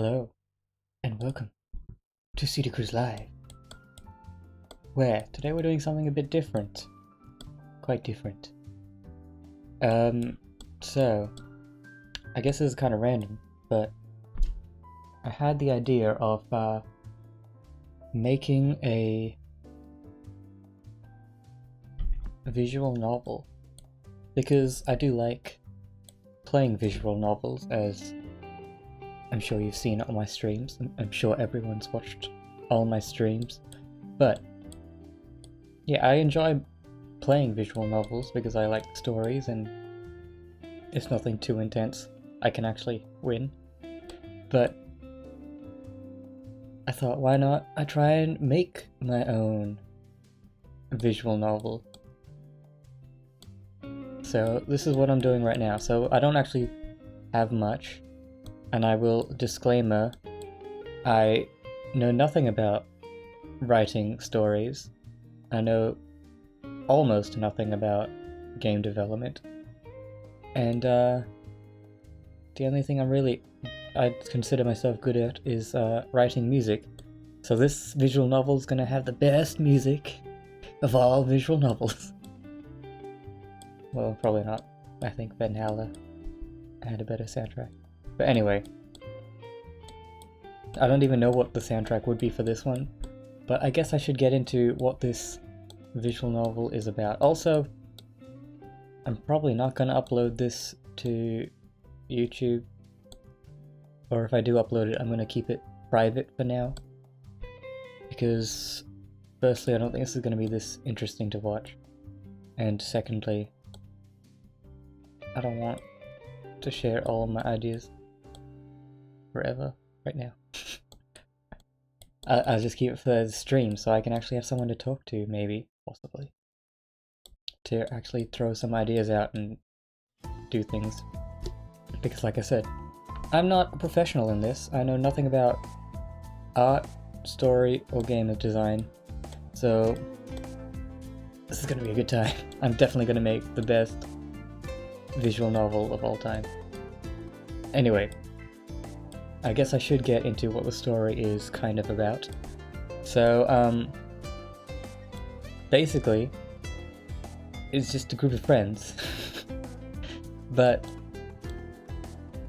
Hello, and welcome to City Cruise Live, where today we're doing something a bit different. Quite different. So, I guess this is kind of random, but I had the idea of making a visual novel, because I do like playing visual novels, as I'm sure you've seen it on my streams. I'm sure everyone's watched all my streams. But yeah, I enjoy playing visual novels because I like stories and it's nothing too intense. I can actually win. But I thought, why not I try and make my own visual novel. So this is what I'm doing right now. So I don't actually have much. And I will disclaimer, I know nothing about writing stories. I know almost nothing about game development. And the only thing I consider myself good at is writing music. So this visual novel is gonna have the best music of all visual novels. Well, probably not. I think Ben Haller had a better soundtrack. But anyway, I don't even know what the soundtrack would be for this one, but I guess I should get into what this visual novel is about. Also, I'm probably not going to upload this to YouTube, or if I do upload it, I'm going to keep it private for now, because firstly, I don't think this is going to be this interesting to watch, and secondly, I don't want to share all of my ideas forever right now. I'll just keep it for the stream so I can actually have someone to talk to, maybe, possibly, to actually throw some ideas out and do things. Because like I said, I'm not a professional in this. I know nothing about art, story, or game design, so this is gonna be a good time. I'm definitely gonna make the best visual novel of all time. Anyway, I guess I should get into what the story is kind of about. So, basically, it's just a group of friends. But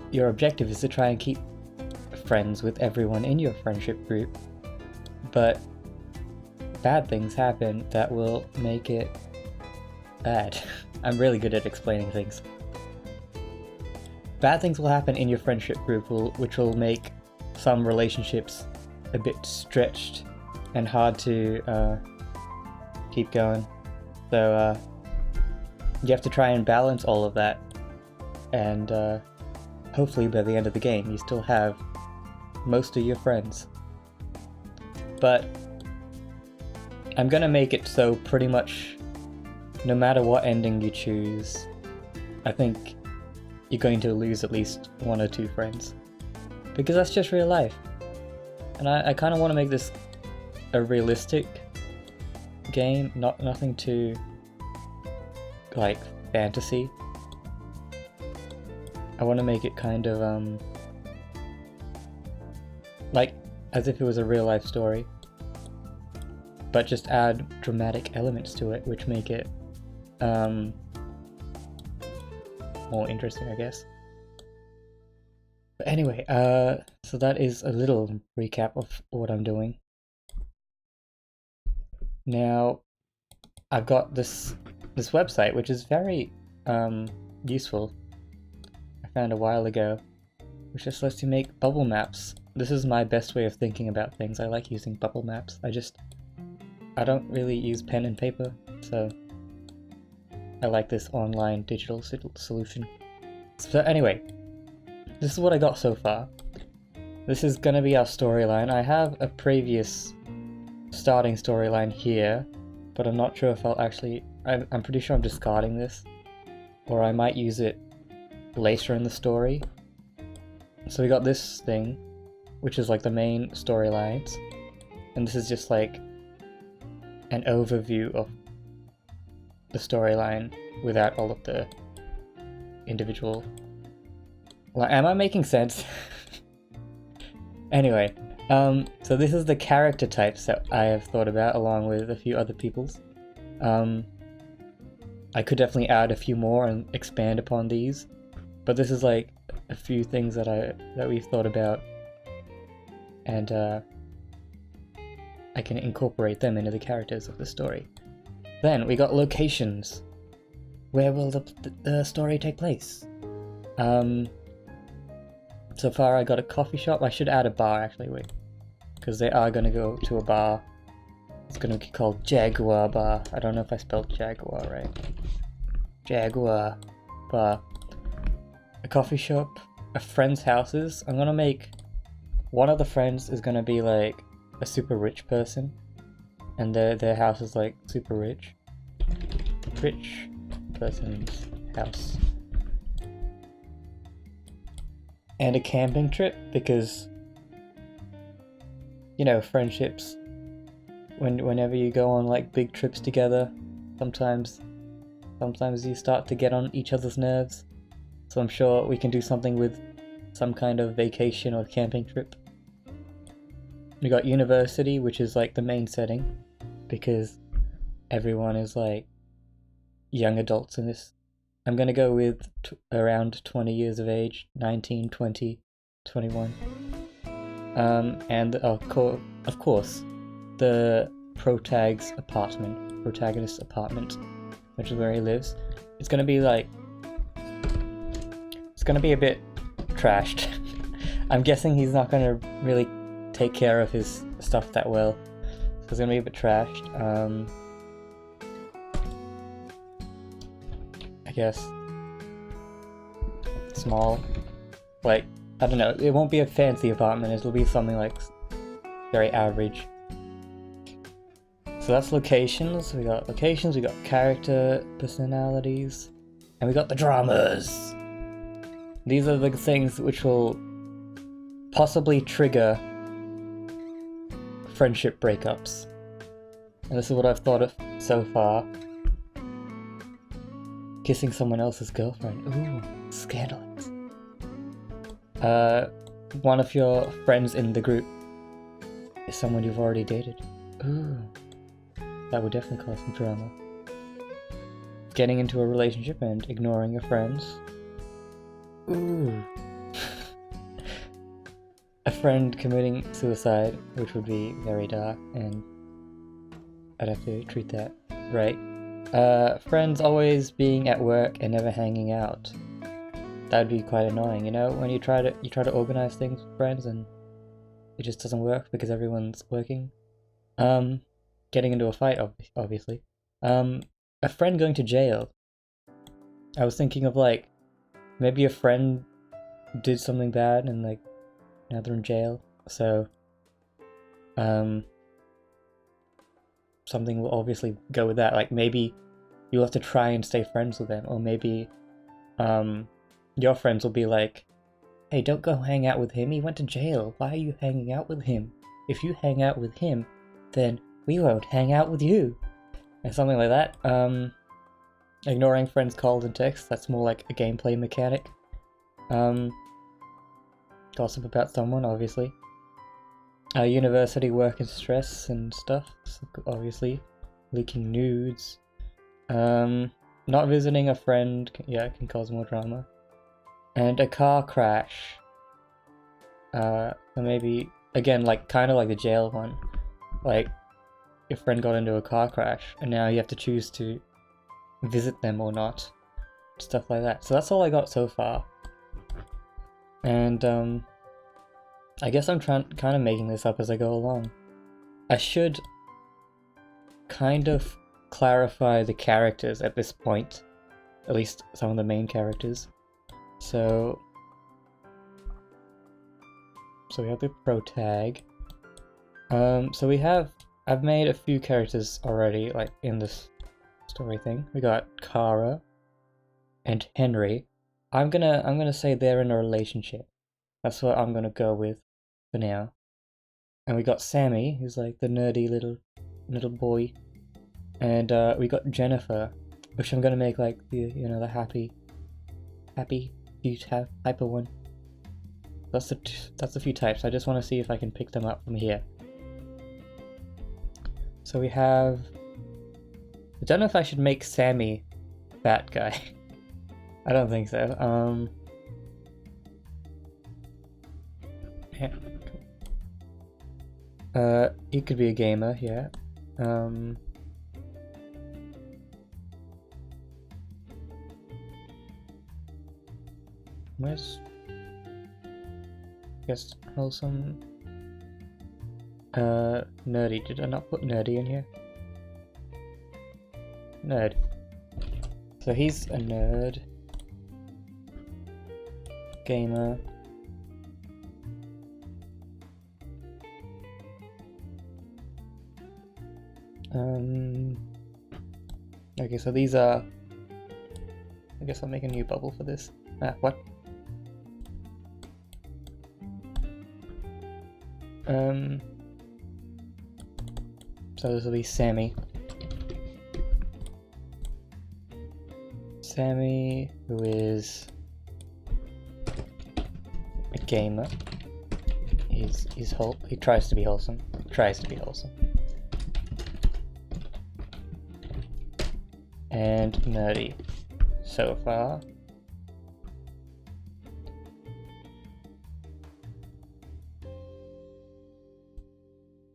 your objective is to try and keep friends with everyone in your friendship group. But bad things happen that will make it bad. I'm really good at explaining things. Bad things will happen in your friendship group, which will make some relationships a bit stretched and hard to keep going. So you have to try and balance all of that, and hopefully by the end of the game you still have most of your friends. But I'm gonna make it so pretty much no matter what ending you choose, I think you're going to lose at least one or two friends. Because that's just real life. And I kind of want to make this a realistic game, nothing too, like, fantasy. I want to make it kind of, like, as if it was a real life story. But just add dramatic elements to it, which make it, more interesting, I guess. But anyway, so that is a little recap of what I'm doing. Now, I've got this website, which is very useful. I found a while ago, which just lets you make bubble maps. This is my best way of thinking about things. I like using bubble maps. I don't really use pen and paper, so I like this online digital solution. So anyway, this is what I got so far. This is gonna be our storyline. I have a previous starting storyline here, but I'm not sure if I'll actually... I'm pretty sure I'm discarding this, or I might use it later in the story. So we got this thing, which is like the main storylines, and this is just like an overview of the storyline without all of the individual... Am I making sense? Anyway, so this is the character types that I have thought about along with a few other people's. I could definitely add a few more and expand upon these, but this is like a few things that we've thought about, and I can incorporate them into the characters of the story. Then we got locations. Where will the story take place? So far I got a coffee shop. I should add a bar actually, wait. Because they are going to go to a bar. It's going to be called Jaguar Bar. I don't know if I spelled Jaguar right. Jaguar Bar. A coffee shop. A friend's houses. I'm going to make... One of the friends is going to be like a super rich person. And their house is like super rich. Rich person's house. And a camping trip, because, you know, friendships, whenever you go on like big trips together, sometimes you start to get on each other's nerves. So I'm sure we can do something with some kind of vacation or camping trip. We got university, which is like the main setting, because everyone is like young adults in this. I'm gonna go with around 20 years of age, 19, 20, 21. And of course, the protagonist's apartment, which is where he lives. It's gonna be a bit trashed. I'm guessing he's not gonna really take care of his stuff that well, so it's gonna be a bit trashed. I guess small, like, I don't know, it won't be a fancy apartment, it'll be something like very average. So that's locations. We got character personalities, and we got the dramas. These are the things which will possibly trigger friendship breakups, and this is what I've thought of so far. Kissing someone else's girlfriend. Ooh, scandalous. One of your friends in the group is someone you've already dated. Ooh, that would definitely cause some drama. Getting into a relationship and ignoring your friends. Ooh. A friend committing suicide, which would be very dark, and I'd have to treat that right. Friends always being at work and never hanging out. That'd be quite annoying, you know, when you try to organize things with friends and it just doesn't work because everyone's working. Getting into a fight, obviously. A friend going to jail. I was thinking of like, maybe a friend did something bad and like, now they're in jail, so something will obviously go with that. Like maybe you'll have to try and stay friends with them, or maybe your friends will be like, hey, don't go hang out with him, he went to jail, why are you hanging out with him? If you hang out with him, then we won't hang out with you, and something like that. Ignoring friends' calls and texts, that's more like a gameplay mechanic. Gossip about someone, obviously. University work and stress and stuff, so obviously. Leaking nudes. Not visiting a friend, it can cause more drama. And a car crash. So maybe, again, like kind of like the jail one. Like, your friend got into a car crash, and now you have to choose to visit them or not. Stuff like that. So that's all I got so far. And, I guess I'm kind of making this up as I go along. I should kind of clarify the characters at this point. At least some of the main characters. So we have the protag. I've made a few characters already, like in this story thing. We got Kara and Henry. I'm gonna say they're in a relationship. That's what I'm gonna go with for now. And we got Sammy, who's like the nerdy little boy. And we got Jennifer, which I'm gonna make like the, you know, the happy, cute, hyper one. That's a few types. I just want to see if I can pick them up from here. So we have... I don't know if I should make Sammy that guy. I don't think so. Yeah. He could be a gamer, yeah. Where's... Guess wholesome... nerdy. Did I not put nerdy in here? Nerd. So he's a nerd. Gamer. Okay, so these are... I guess I'll make a new bubble for this. Ah, what? So this will be Sammy. Sammy, who is a gamer. He tries to be wholesome. And nerdy so far.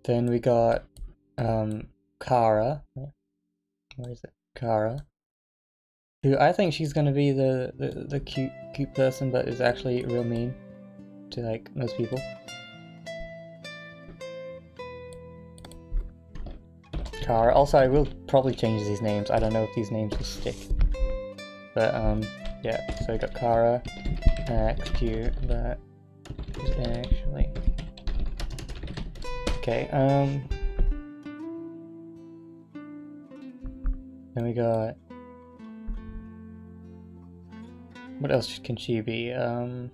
Then we got Kara. Where is it? Kara. Who I think she's gonna be the cute person, but is actually real mean to like most people. Kara. Also, I will probably change these names. I don't know if these names will stick. But yeah. So we got Kara. That's cute. That is actually okay. Then we got. What else can she be? I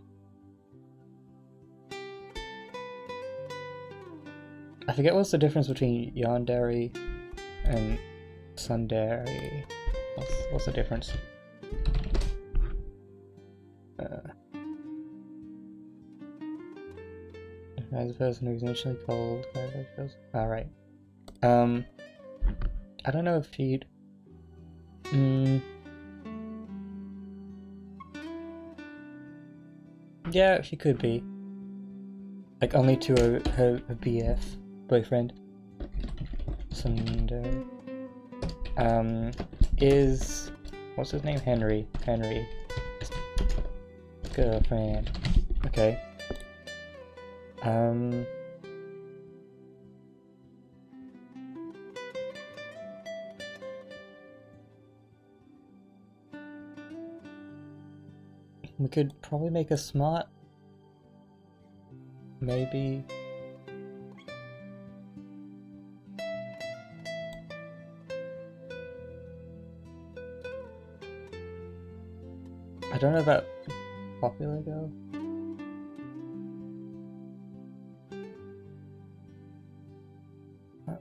forget what's the difference between yandere and tsundere. What's the difference? As a person who's initially cold. Alright. I don't know if she'd... Yeah, she could be. Like, only to her BF, boyfriend. Tsundere. Is... What's his name? Henry. Girlfriend. Okay. We could probably make a smart. Maybe. I don't know about popular though.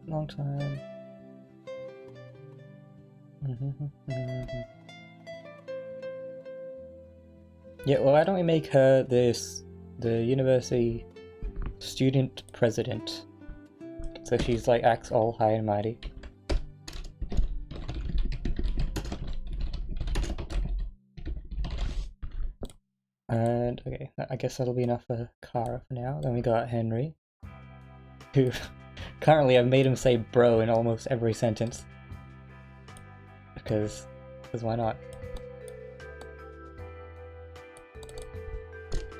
Long time. Yeah, well, why don't we make her the university student president? So she's like acts all high and mighty. And okay, I guess that'll be enough for Kara for now. Then we got Henry, who currently I've made him say bro in almost every sentence. Because why not?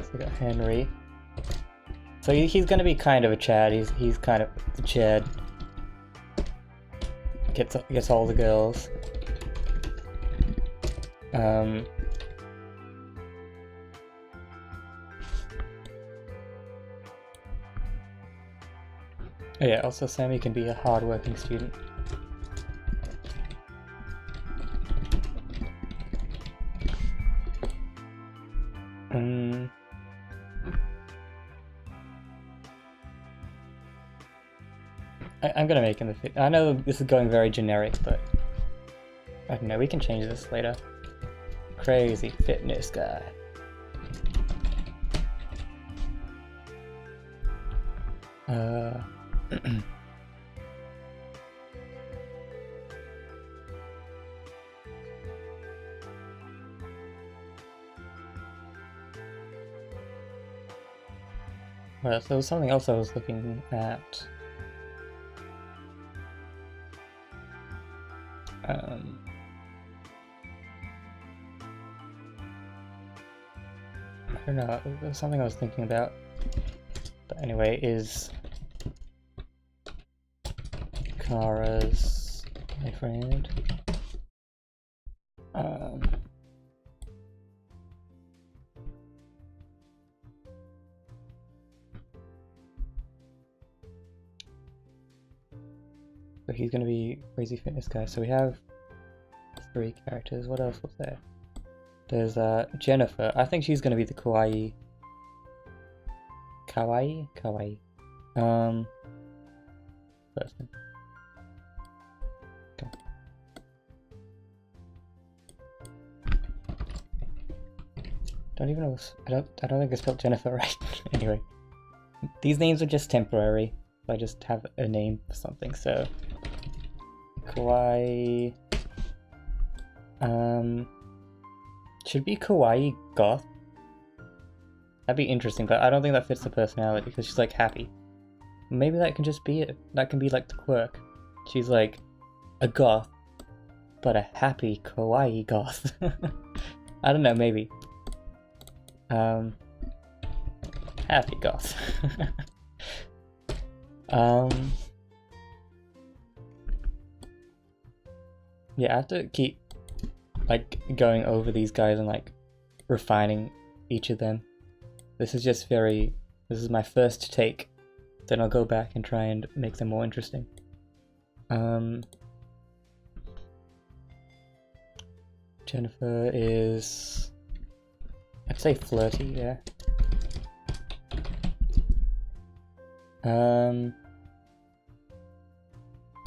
So we got Henry. So he's gonna be kind of a Chad. He's kind of the Chad. Gets all the girls. Oh yeah, also Sammy can be a hard-working student. I'm gonna make him the fit. I know this is going very generic, but I don't know, we can change this later. Crazy fitness guy. Uh, well, there was something else I was looking at. I don't know, there's something I was thinking about. But anyway, is Kara's my friend. So he's gonna be crazy fitness guy. So we have 3 characters. What else was there? There's Jennifer. I think she's gonna be the kawaii person. Okay. Don't even know. I don't think I spelled Jennifer right. Anyway, these names are just temporary. I just have a name for something. So kawaii. Should be kawaii goth. That'd be interesting, but I don't think that fits the personality because she's like happy. Maybe that can just be it. That can be like the quirk. She's like a goth, but a happy kawaii goth. I don't know, maybe. Happy goth. Yeah, I have to keep like going over these guys and like refining each of them. This is just this is my first take. Then I'll go back and try and make them more interesting. Jennifer is, I'd say flirty, yeah.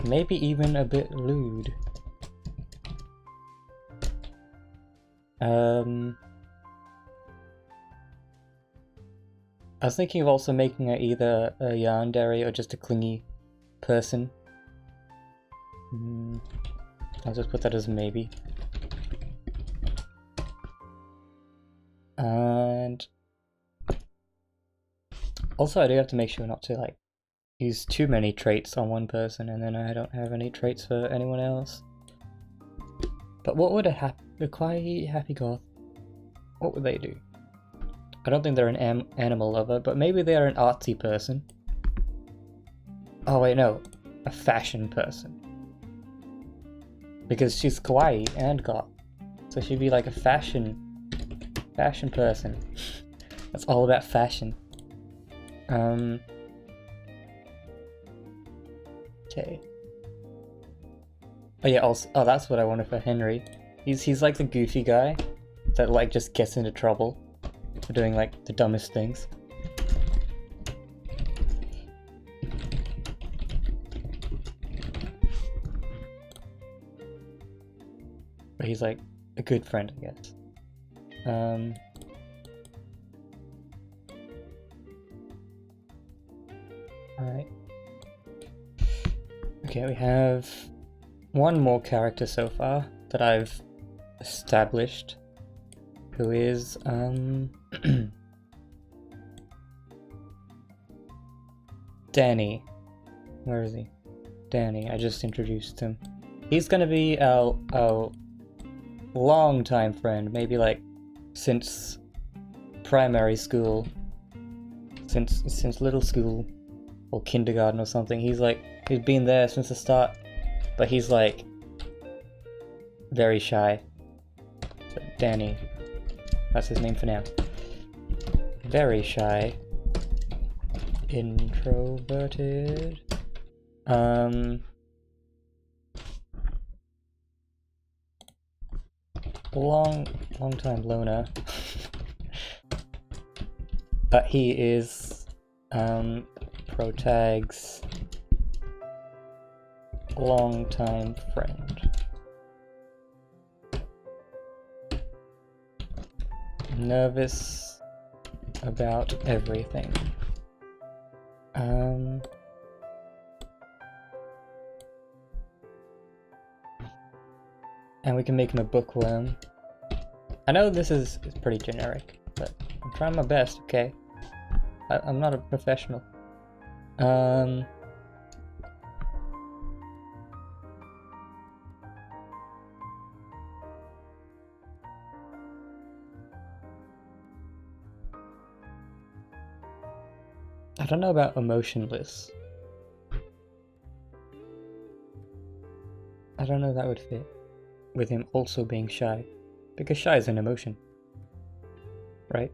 Maybe even a bit lewd. I was thinking of also making her either a yandere or just a clingy person. I'll just put that as maybe. And also I do have to make sure not to like use too many traits on one person and then I don't have any traits for anyone else. But what would a kawaii happy goth, what would they do? I don't think they're an animal lover, but maybe they are an artsy person. Oh wait, no, a fashion person. Because she's kawaii and goth, so she'd be like a fashion person. That's all about fashion. Okay. Oh yeah, also, oh that's what I wanted for Henry. He's like the goofy guy that like just gets into trouble for doing like the dumbest things. But he's like a good friend, I guess. Alright. Okay, we have one more character so far that I've established, who is Danny. Where is he? Danny, I just introduced him. He's gonna be our long-time friend, maybe like since primary school, since little school or kindergarten or something. He's been there since the start, but he's like very shy. So Danny, that's his name for now. Very shy, introverted, long time loner. But he is Protag's long-time friend. Nervous about everything. And we can make him a bookworm. I know this is pretty generic, but I'm trying my best, okay? I'm not a professional. I don't know about emotionless. I don't know if that would fit with him also being shy, because shy is an emotion, right?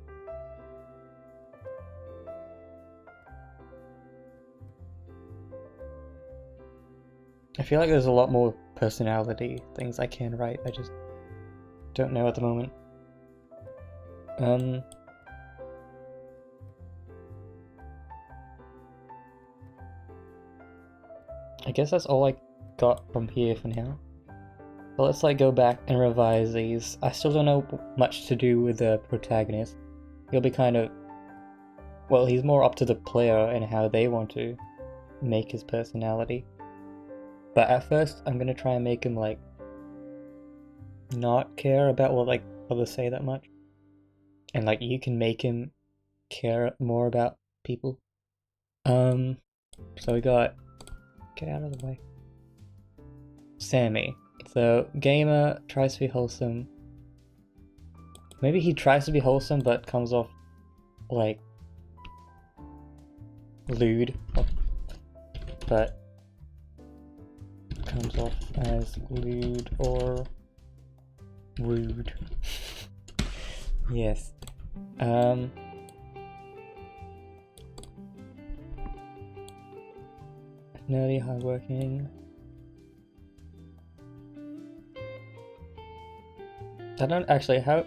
I feel like there's a lot more personality things I can write, I just don't know at the moment. I guess that's all I got from here for now. But let's like go back and revise these. I still don't know much to do with the protagonist. He'll be kind of... well, he's more up to the player and how they want to make his personality. But at first, I'm gonna try and make him like not care about what like others say that much. And like you can make him care more about people. So we got... get out of the way. Sammy. So, gamer, tries to be wholesome. Maybe he tries to be wholesome but comes off like lewd. But comes off as lewd or rude. Yes. Nerdy, hardworking. I don't actually, how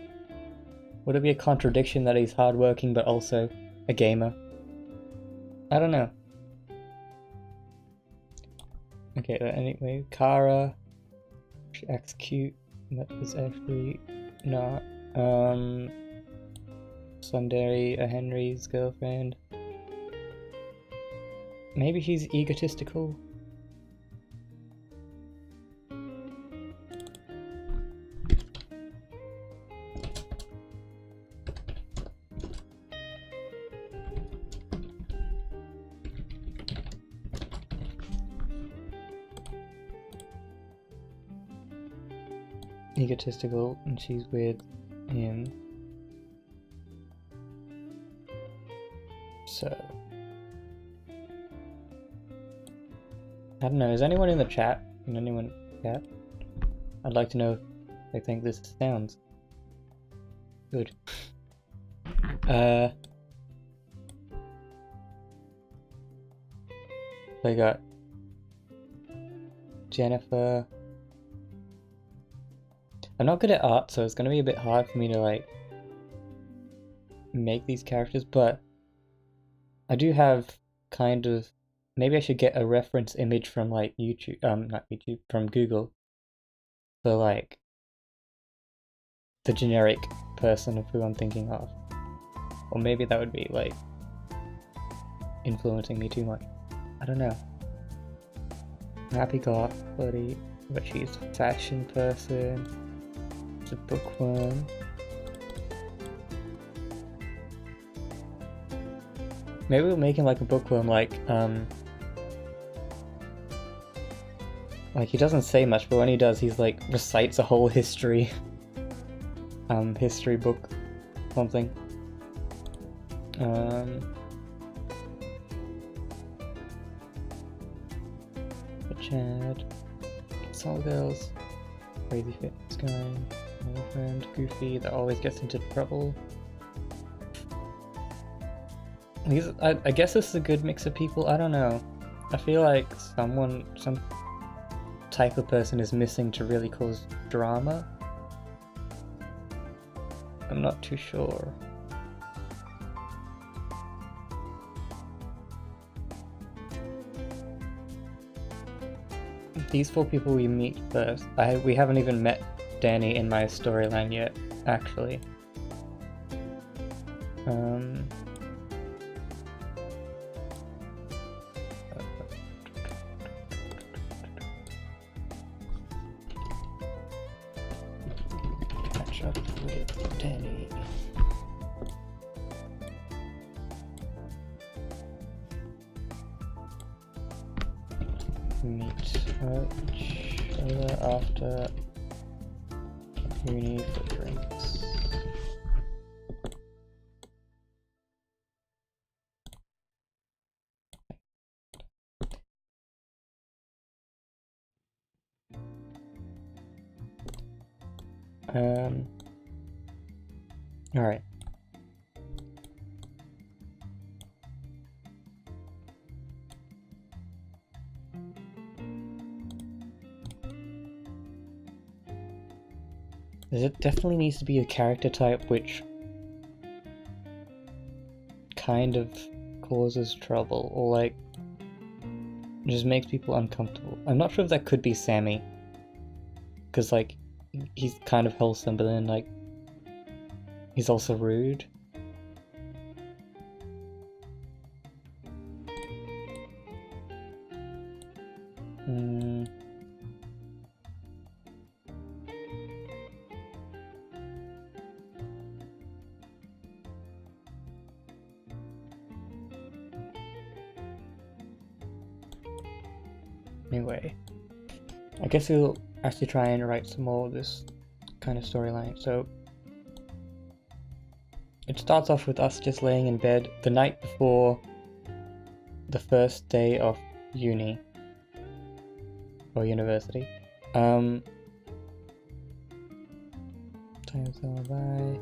would it be a contradiction that he's hardworking but also a gamer? I don't know. Okay, anyway, Kara, she acts cute, but is actually not. Sundari, Henry's girlfriend. Maybe she's egotistical. Egotistical, and she's with him. So I don't know, is anyone in the chat? Can anyone chat? I'd like to know if they think this sounds good. They got Jennifer. I'm not good at art, so it's gonna be a bit hard for me to like make these characters, but I do have kind of, maybe I should get a reference image from like YouTube, not YouTube, from Google, for like the generic person of who I'm thinking of. Or maybe that would be like influencing me too much. I don't know. Happy goth buddy, but she's a fashion person. It's a bookworm. Maybe we'll make him like a bookworm, like he doesn't say much, but when he does, he's like recites a whole history history book, something. Chad, Soul Girls, Crazy Fitness Guy, my friend Goofy that always gets into trouble. I guess this is a good mix of people. I don't know. I feel like some type of person is missing to really cause drama. I'm not too sure. These 4 people we meet first. We haven't even met Danny in my storyline yet, actually. catch up with Danny. Meet each other after uni for drinks. All right. There definitely needs to be a character type which kind of causes trouble, or like just makes people uncomfortable. I'm not sure if that could be Sammy, because like he's kind of wholesome, but then like he's also rude. Anyway, I guess we'll actually try and write some more of this kind of storyline. So it starts off with us just laying in bed the night before the first day of uni or university. Time's gone by.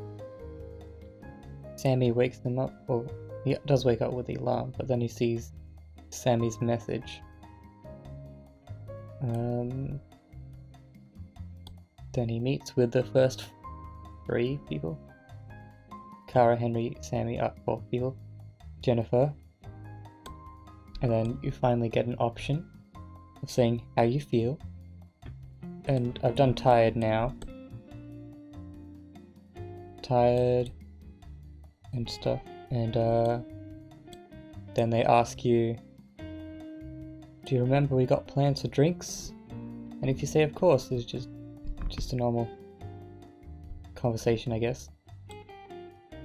Sammy wakes them up, or he does wake up with the alarm, but then he sees Sammy's message. Then he meets with the first 3 people. Kara, Henry, Sammy are 4 people. Jennifer. And then you finally get an option of saying how you feel. And I've done tired now. Tired and stuff. And then they ask you, do you remember we got plans for drinks? And if you say of course, it's just a normal conversation, I guess.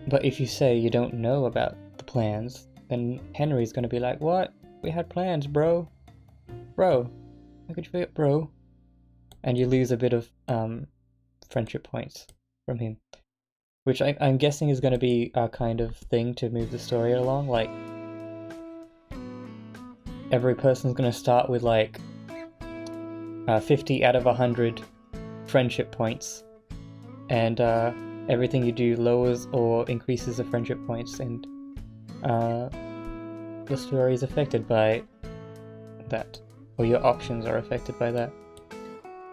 But if you say you don't know about the plans, then Henry's gonna be like, what? We had plans, bro. Bro. How could you forget, bro? And you lose a bit of friendship points from him. Which I'm guessing is gonna be our kind of thing to move the story along. Like, every person's gonna start with like 50 out of 100 friendship points, and everything you do lowers or increases the friendship points, and the story is affected by that, or your options are affected by that.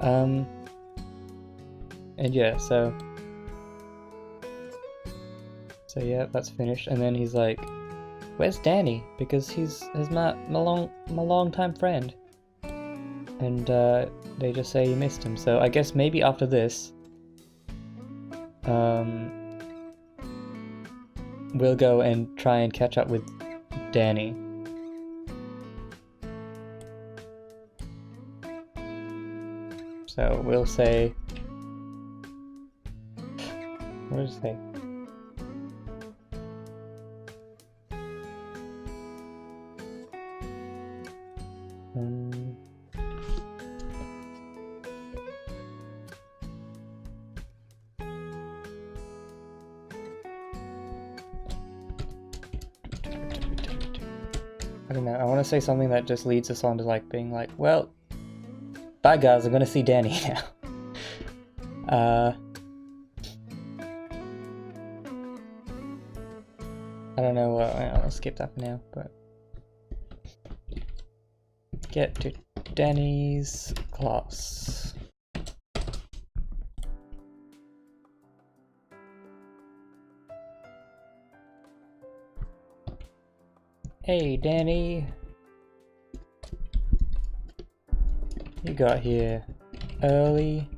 And yeah, so yeah, that's finished. And then he's like, where's Danny? Because he's my long-time friend. And they just say you missed him. So I guess maybe after this, we'll go and try and catch up with Danny. So we'll say, what does it say? I don't know, I want to say something that just leads us on to like being like, well, bye guys, I'm gonna see Danny now. I don't know, I'll skip that for now, but get to Danny's class. Hey Danny, you got here early.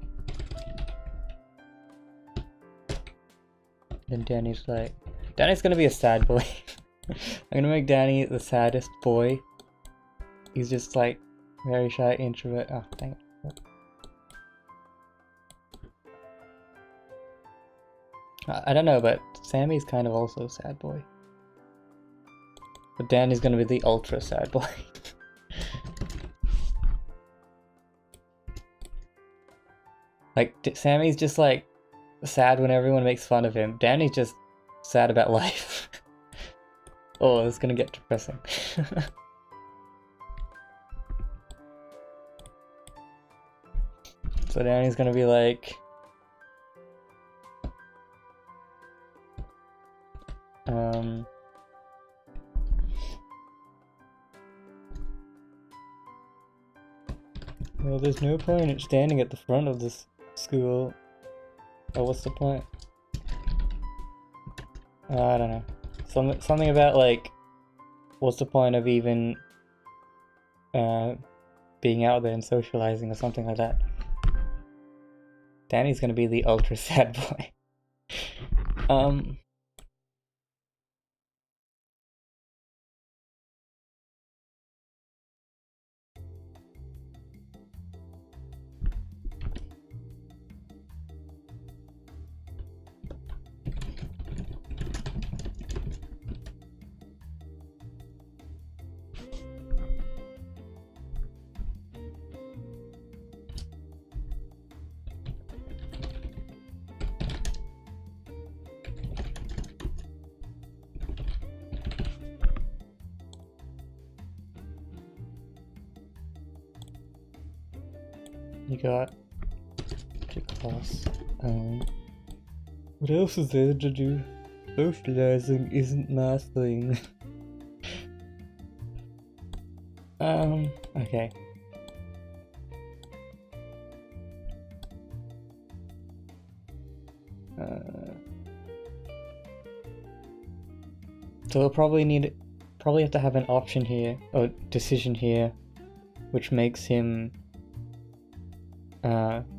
Then Danny's gonna be a sad boy. I'm gonna make Danny the saddest boy. He's just like very shy, introvert. Oh, dang it. I don't know, but Sammy's kind of also a sad boy. But Danny's gonna be the ultra sad boy. Like, Sammy's just like sad when everyone makes fun of him. Danny's just sad about life. Oh, it's gonna get depressing. So Danny's gonna be like... Well, there's no point in standing at the front of this school. Oh, what's the point? I don't know. Something about like, what's the point of even being out there and socializing or something like that. Danny's gonna be the ultra sad boy. You got to class. What else is there to do? Socializing isn't my thing. Okay. So we'll probably have to have an option here, or decision here, which makes him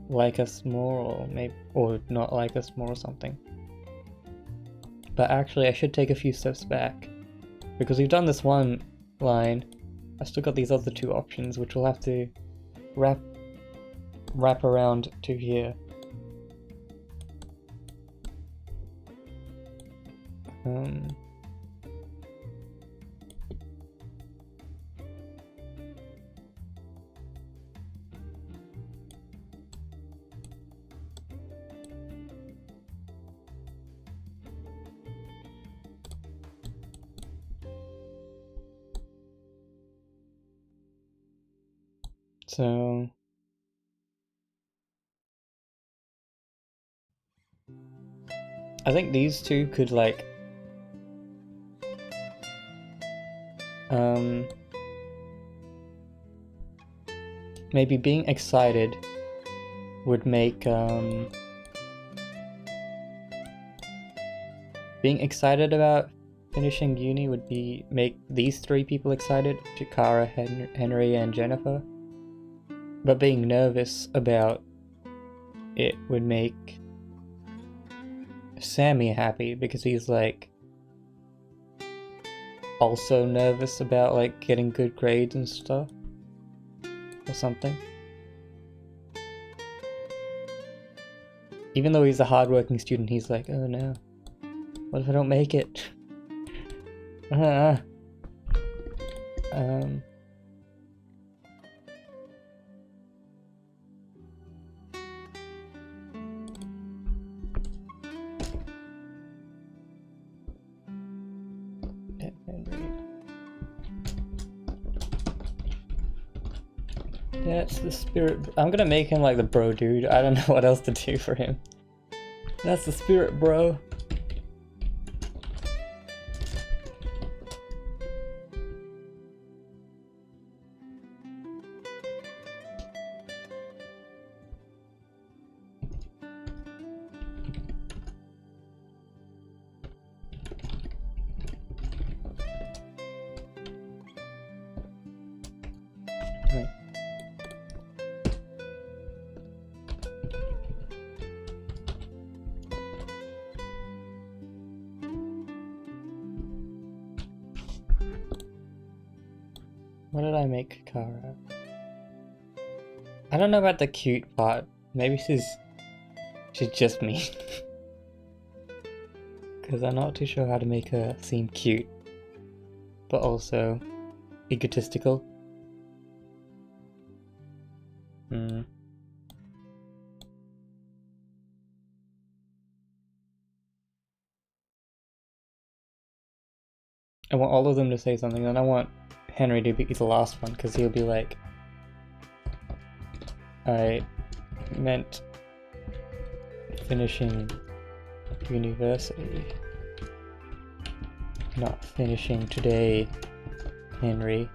like us more, or not like us more or something. But actually I should take a few steps back, because we've done this one line. I've still got these other two options, which we'll have to wrap around to here. So I think these two could like maybe being excited would make being excited about finishing uni would make these three people excited, Chikara, Henry, and Jennifer. But being nervous about it would make Sammy happy, because he's like also nervous about like getting good grades and stuff or something. Even though he's a hardworking student, he's like, oh no, what if I don't make it? That's the spirit. I'm gonna make him like the bro dude. I don't know what else to do for him. That's the spirit, bro. What did I make Kara? I don't know about the cute part. Maybe she's just me. Because I'm not too sure how to make her seem cute, but also egotistical. I want all of them to say something, and I want Henry to be the last one, because he'll be like, I meant finishing university, not finishing today, Henry.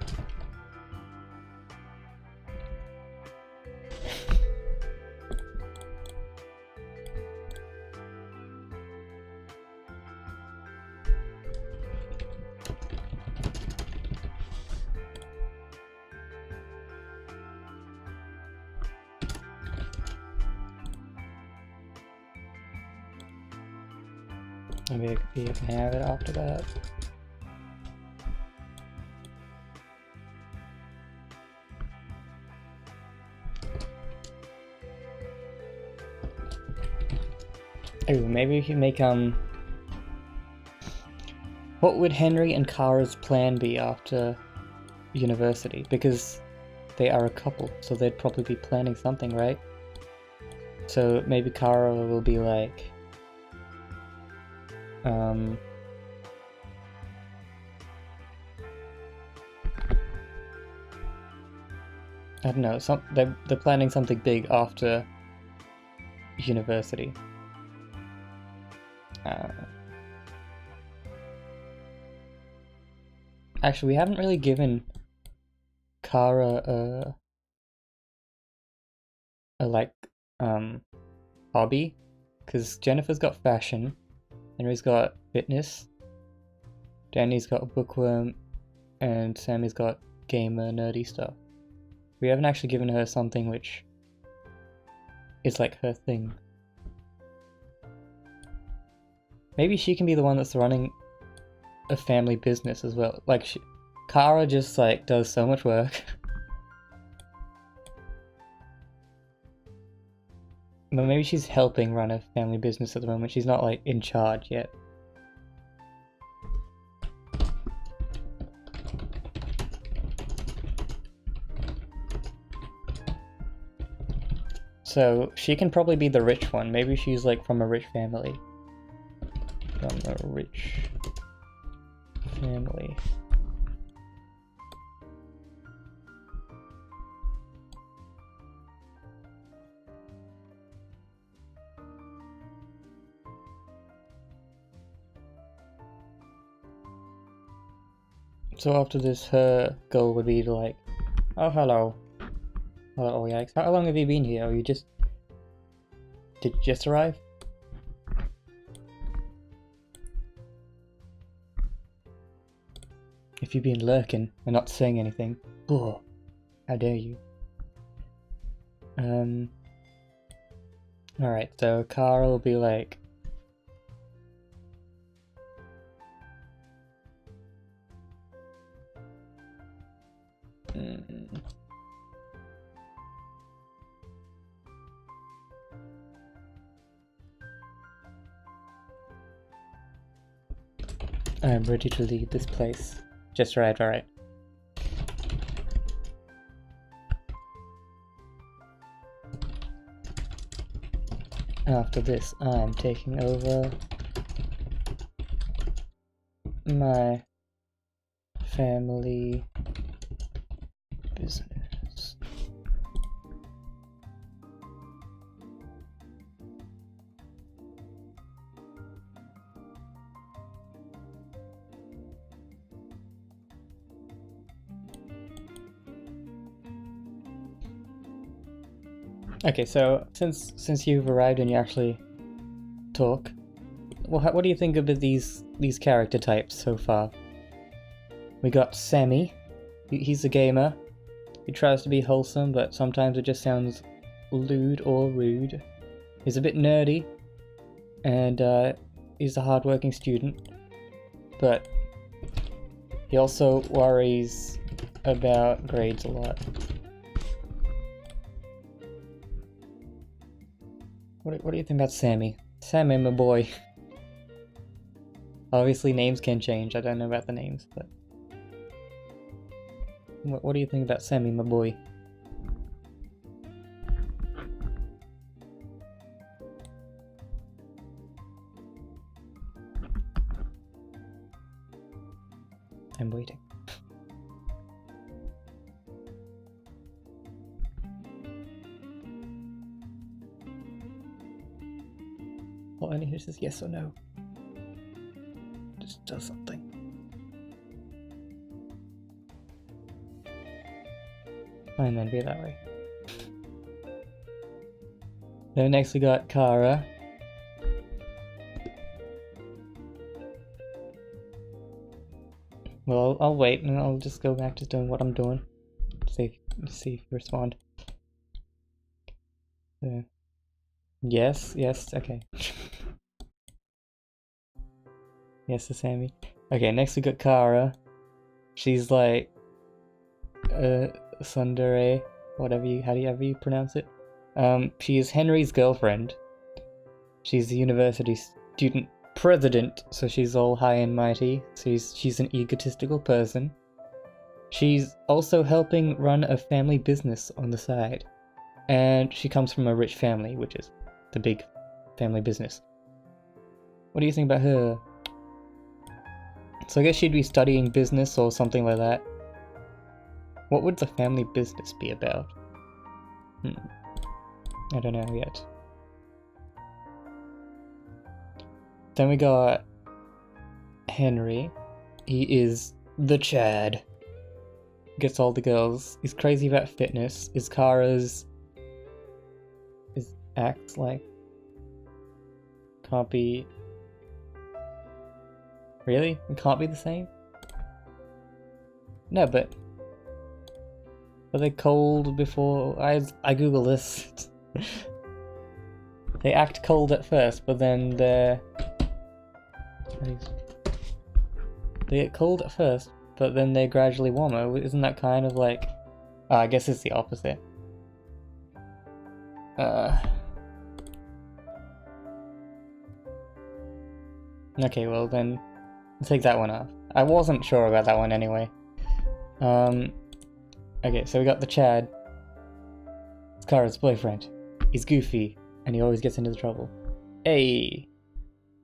Maybe you can have it after that. Oh, maybe we can make what would Henry and Kara's plan be after university? Because they are a couple, so they'd probably be planning something, right? So maybe Kara will be like, I don't know, they're planning something big after university. Actually, we haven't really given Kara a like hobby, because Jennifer's got fashion, Henry's got fitness, Danny's got bookworm, and Sammy's got gamer nerdy stuff. We haven't actually given her something which is like her thing. Maybe she can be the one that's running a family business as well. Like, Kara just like does so much work. But maybe she's helping run a family business at the moment. She's not like in charge yet. So she can probably be the rich one. Maybe she's like from a rich family. From a rich family. So after this, her goal would be to like, oh hello. Hello, Oyax. How long have you been here? Or did you just arrive? If you've been lurking and not saying anything, oh, how dare you? Alright, so Kara will be like, I'm ready to leave this place. Just right, alright. After this, I'm taking over my family business. Okay, so since you've arrived and you actually talk, well, what do you think of these character types so far? We got Sammy. He's a gamer. He tries to be wholesome, but sometimes it just sounds lewd or rude. He's a bit nerdy, and he's a hardworking student, but he also worries about grades a lot. What do you think about Sammy? Sammy, my boy. Obviously names can change, I don't know about the names, but... What do you think about Sammy, my boy? I'm waiting. All I need is just yes or no. Just does something. Fine then, be it that way. Then next we got Kara. Well, I'll wait and I'll just go back to doing what I'm doing. See if you respond. Yes, okay. Yes to Sammy. Okay, next we got Kara. She's like Sundere, however you pronounce it. She is Henry's girlfriend. She's the university student president, so she's all high and mighty. So she's an egotistical person. She's also helping run a family business on the side. And she comes from a rich family, which is the big family business. What do you think about her? So I guess she'd be studying business or something like that. What would the family business be about? I don't know yet. Then we got Henry. He is the Chad. Gets all the girls. He's crazy about fitness. Is Kara's... acts like... Can't be... Really? It can't be the same? No, but... Were they cold before... I Google this. They act cold at first, but then they're... They get cold at first, but then they're gradually warmer. Isn't that kind of like... I guess it's the opposite. Okay, well then... take that one off. I wasn't sure about that one anyway. Okay, so we got the Chad. It's Kara's boyfriend. He's goofy, and he always gets into trouble. Hey!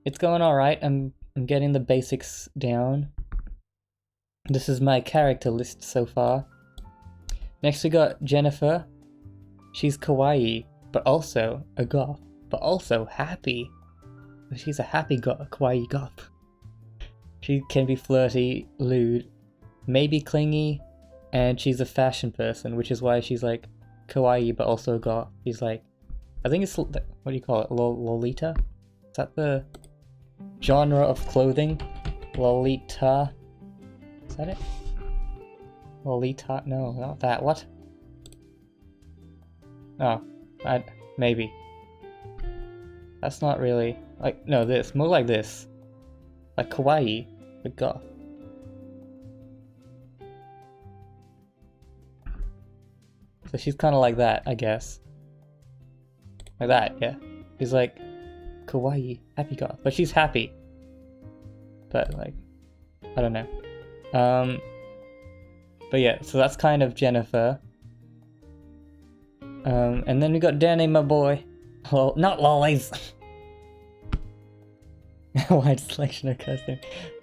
It's going alright, I'm getting the basics down. This is my character list so far. Next we got Jennifer. She's kawaii, but also a goth, but also happy. She's a happy kawaii goth. She can be flirty, lewd, maybe clingy, and she's a fashion person, which is why she's like kawaii but also goth. She's like, I think it's, what do you call it, Lolita? Is that the genre of clothing? Lolita? Is that it? Lolita? No, not that. What? Oh, maybe. That's not really, like, no, this, more like this. Like kawaii, but goth. So she's kind of like that, I guess. Like that, yeah. She's like kawaii, happy goth, but she's happy. But like, I don't know. But yeah, so that's kind of Jennifer. And then we got Danny, my boy. Well, not lollies. Wide selection of costume.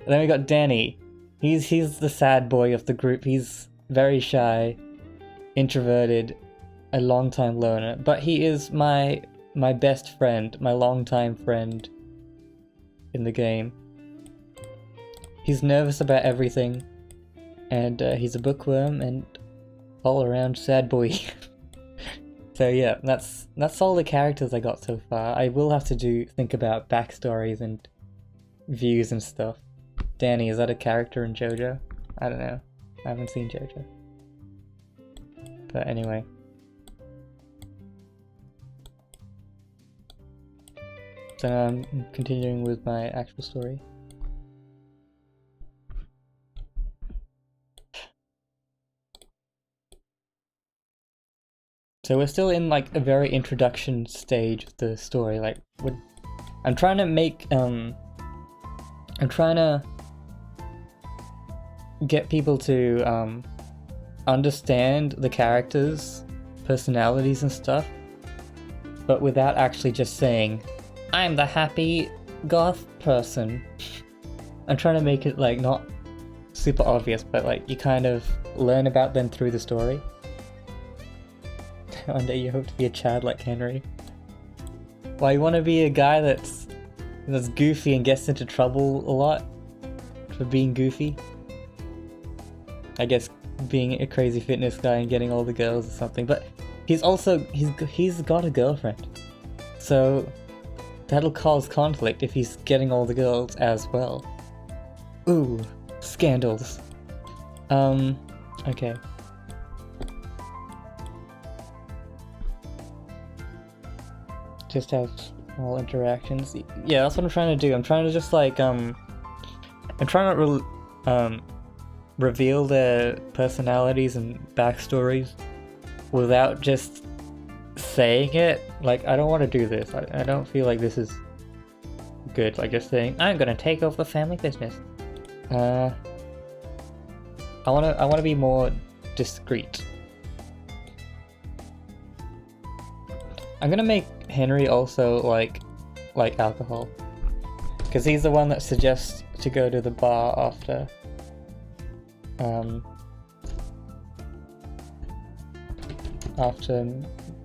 Then we got Danny. He's the sad boy of the group. He's very shy, introverted, a long-time loner. But he is my best friend, my long-time friend in the game. He's nervous about everything, and he's a bookworm and all-around sad boy. So yeah, that's all the characters I got so far. I will have to think about backstories and views and stuff. Danny, is that a character in JoJo? I don't know. I haven't seen JoJo. But anyway. So now I'm continuing with my actual story. So we're still in like a very introduction stage of the story. Like, I'm trying to make I'm trying to get people to understand the characters, personalities and stuff, but without actually just saying, I'm the happy goth person. I'm trying to make it like not super obvious, but like you kind of learn about them through the story. One day you hope to be a Chad like Henry. Why, you want to be a guy that's goofy and gets into trouble a lot for being goofy? I guess being a crazy fitness guy and getting all the girls or something, but he's got a girlfriend, so that'll cause conflict if he's getting all the girls as well. Ooh, scandals. Okay. Just have small interactions. Yeah, that's what I'm trying to do. I'm trying to just like I'm trying to reveal their personalities and backstories without just saying it. Like, I don't want to do this. I don't feel like this is good. Like just saying, I'm gonna take over the family business. I wanna be more discreet. I'm gonna make Henry also like alcohol, because he's the one that suggests to go to the bar after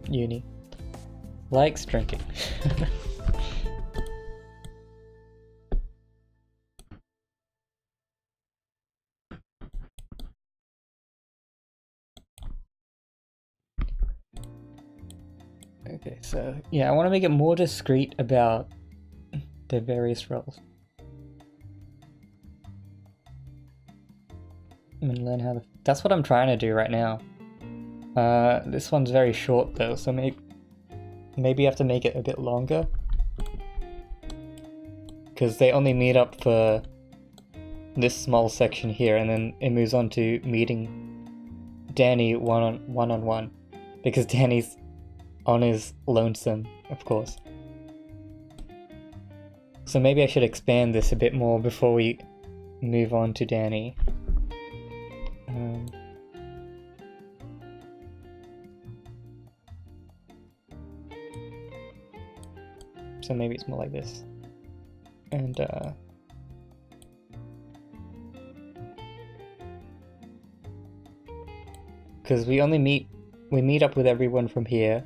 uni. Likes drinking. Okay, so yeah, I want to make it more discreet about the various roles. I'm gonna learn how to... That's what I'm trying to do right now. This one's very short though, so maybe I have to make it a bit longer. Because they only meet up for this small section here, and then it moves on to meeting Danny one-on-one. Because Danny's on his lonesome, of course. So maybe I should expand this a bit more before we move on to Danny. So maybe it's more like this. And because we meet up with everyone from here,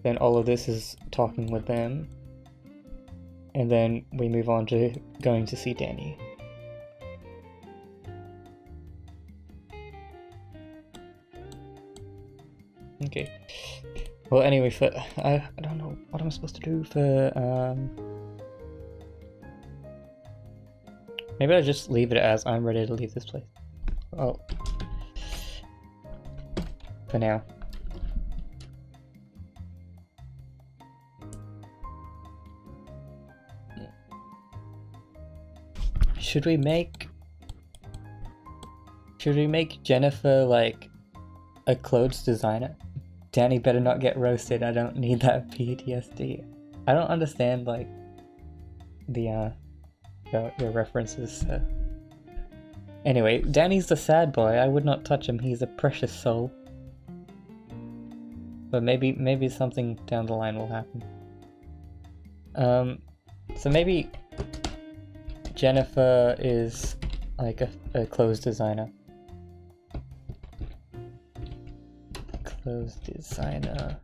then all of this is talking with them, and then we move on to going to see Danny. Okay. Well, anyway, I don't know what I'm supposed to do for maybe I'll just leave it as I'm ready to leave this place. Oh, for now. Should we make Jennifer like a clothes designer? Danny better not get roasted. I don't need that PTSD. I don't understand like the your references. Anyway, Danny's the sad boy. I would not touch him. He's a precious soul. But maybe something down the line will happen. So maybe Jennifer is like a clothes designer. Clothes designer.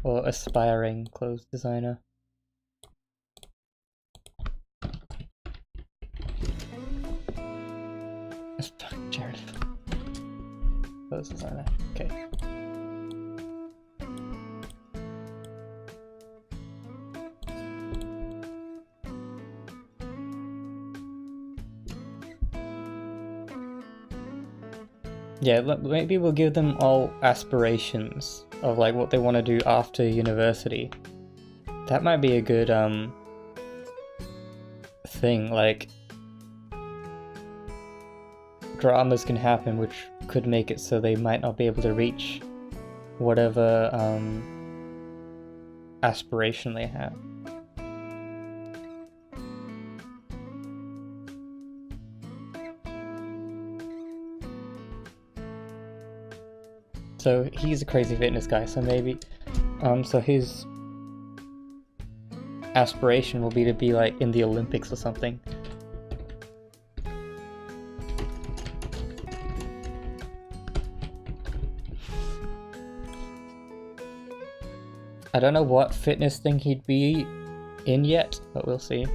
Or aspiring clothes designer. Jared. Clothes designer. Okay. Yeah, maybe we'll give them all aspirations of like what they want to do after university. That might be a good thing, like dramas can happen which could make it so they might not be able to reach whatever aspiration they have. So he's a crazy fitness guy, so maybe, so his aspiration will be to be like in the Olympics or something. I don't know what fitness thing he'd be in yet, but we'll see.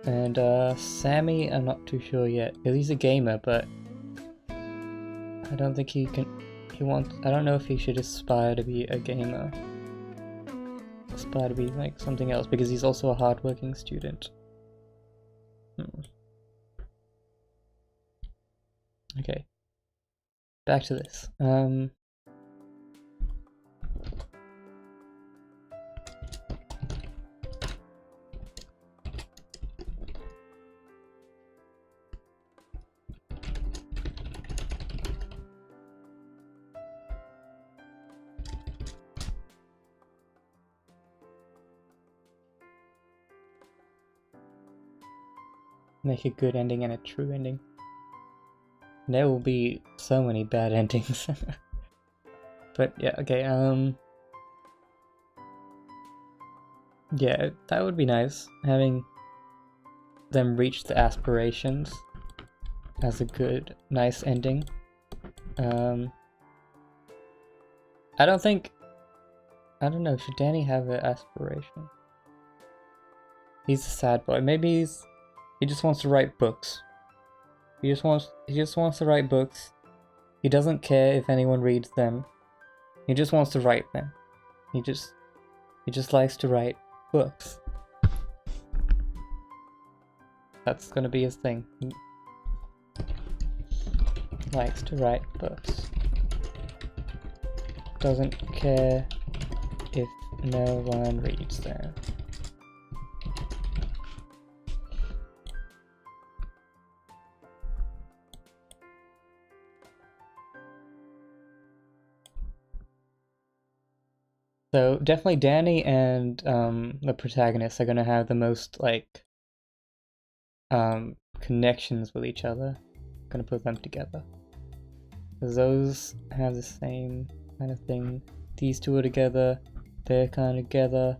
And Sammy, I'm not too sure yet, because he's a gamer, but I don't think he wants, I don't know if he should aspire to be a gamer. Aspire to be like something else, because he's also a hardworking student. Okay. Back to this. Make a good ending and a true ending. There will be so many bad endings. But yeah, okay, yeah, that would be nice, having them reach the aspirations as a good, nice ending. I don't know, should Danny have an aspiration? He's a sad boy. Maybe he just wants to write books. He just wants to write books. He doesn't care if anyone reads them. He just wants to write them. He just likes to write books. That's gonna be his thing. He likes to write books. Doesn't care if no one reads them. So definitely Danny and the protagonists are gonna have the most like connections with each other. I'm gonna put them together. Because those have the same kind of thing. These two are together, they're kind of together.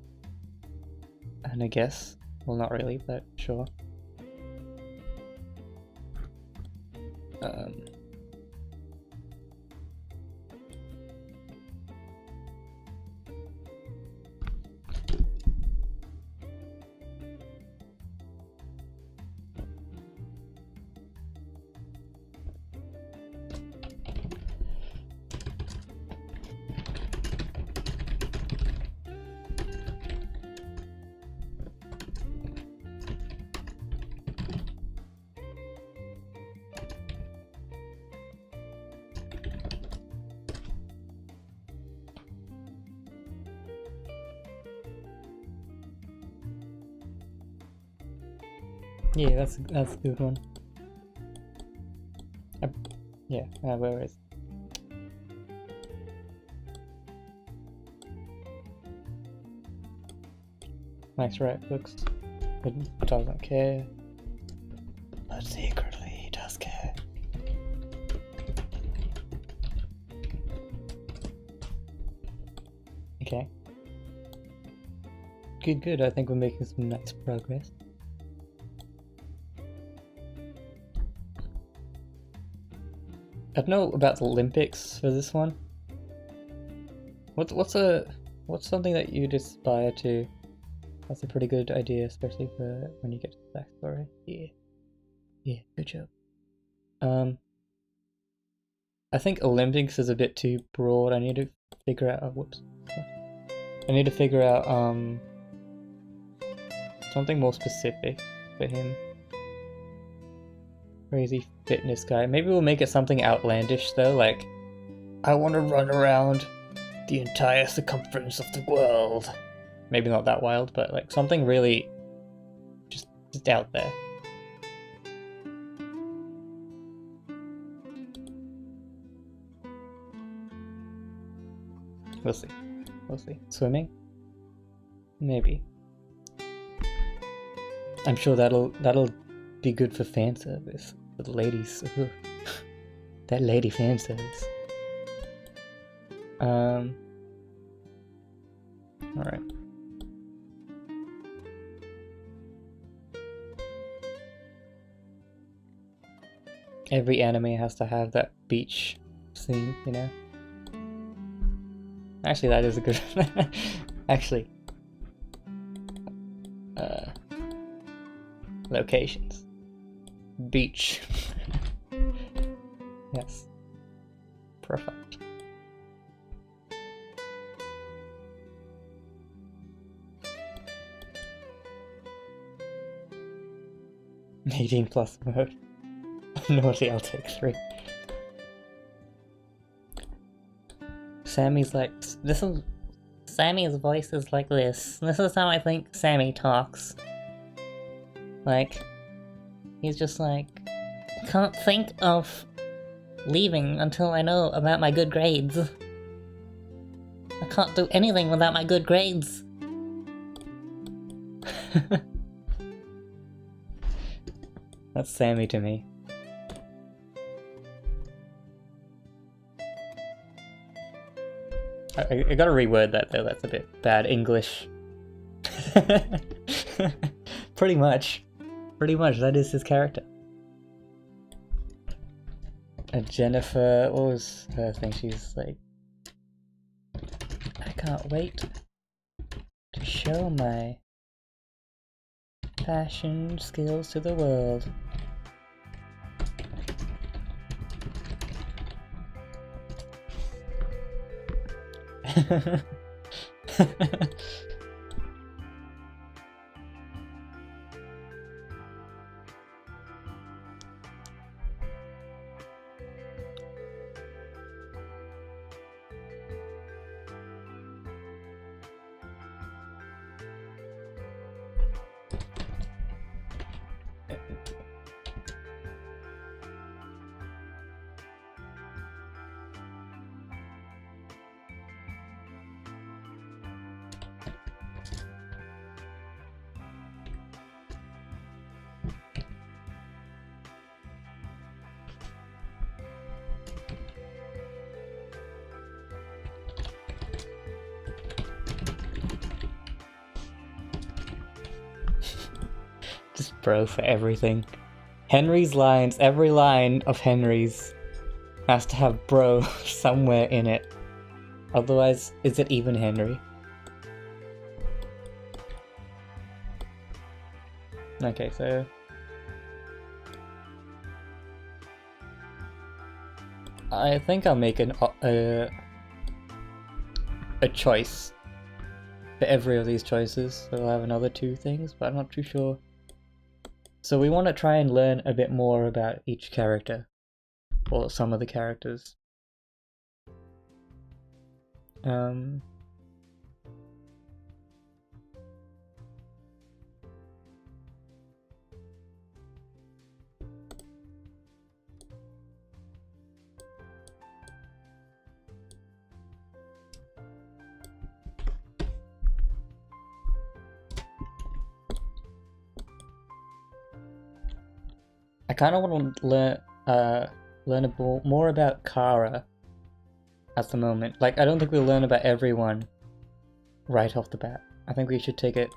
And I guess, well, not really, but sure. Yeah, that's a good one. Yeah, where is it? Likes to write books, but doesn't care. But secretly he does care. Okay. Good, I think we're making some nice progress. I don't know about the Olympics for this one. What's something that you'd aspire to? That's a pretty good idea, especially for when you get to the backstory. Yeah, good job. I think Olympics is a bit too broad. I need to figure out. I need to figure out something more specific for him. Crazy fitness guy. Maybe we'll make it something outlandish though, like I want to run around the entire circumference of the world. Maybe not that wild, but like something really just out there. We'll see. Swimming? Maybe. I'm sure that'll be good for fan service. for the ladies. Ooh. That lady fan service. Alright. Every anime has to have that beach scene, you know? Actually, that is a good actually. Locations. Beach. Yes. Perfect. 18+ mode. Naughty, I'll take 3. Sammy's like, Sammy's voice is like this. This is how I think Sammy talks. Like, he's just like, can't think of leaving until I know about my good grades. I can't do anything without my good grades. That's Sammy to me. I gotta reword that though, that's a bit bad English. Pretty much, that is his character. Jennifer, what was her thing? She's like, I can't wait to show my fashion skills to the world. Just bro for everything. Henry's lines, every line of Henry's has to have bro somewhere in it. Otherwise, is it even Henry? Okay, so... I think I'll make a choice for every of these choices, so I'll have another 2 things, but I'm not too sure. So we want to try and learn a bit more about each character, or some of the characters. I kind of want to learn more about Kara at the moment. Like, I don't think we'll learn about everyone right off the bat. I think we should take it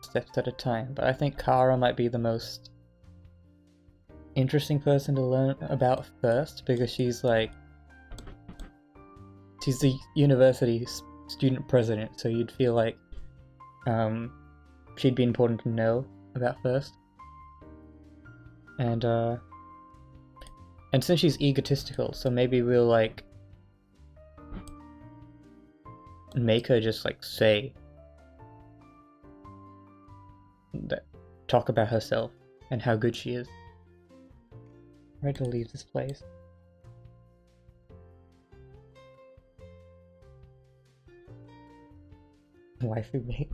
steps at a time. But I think Kara might be the most interesting person to learn about first, because she's like... she's the university student president, so you'd feel like she'd be important to know about first. And since she's egotistical, so maybe we'll like make her just like say that, talk about herself and how good she is. I'm ready to leave this place. Waifu mate.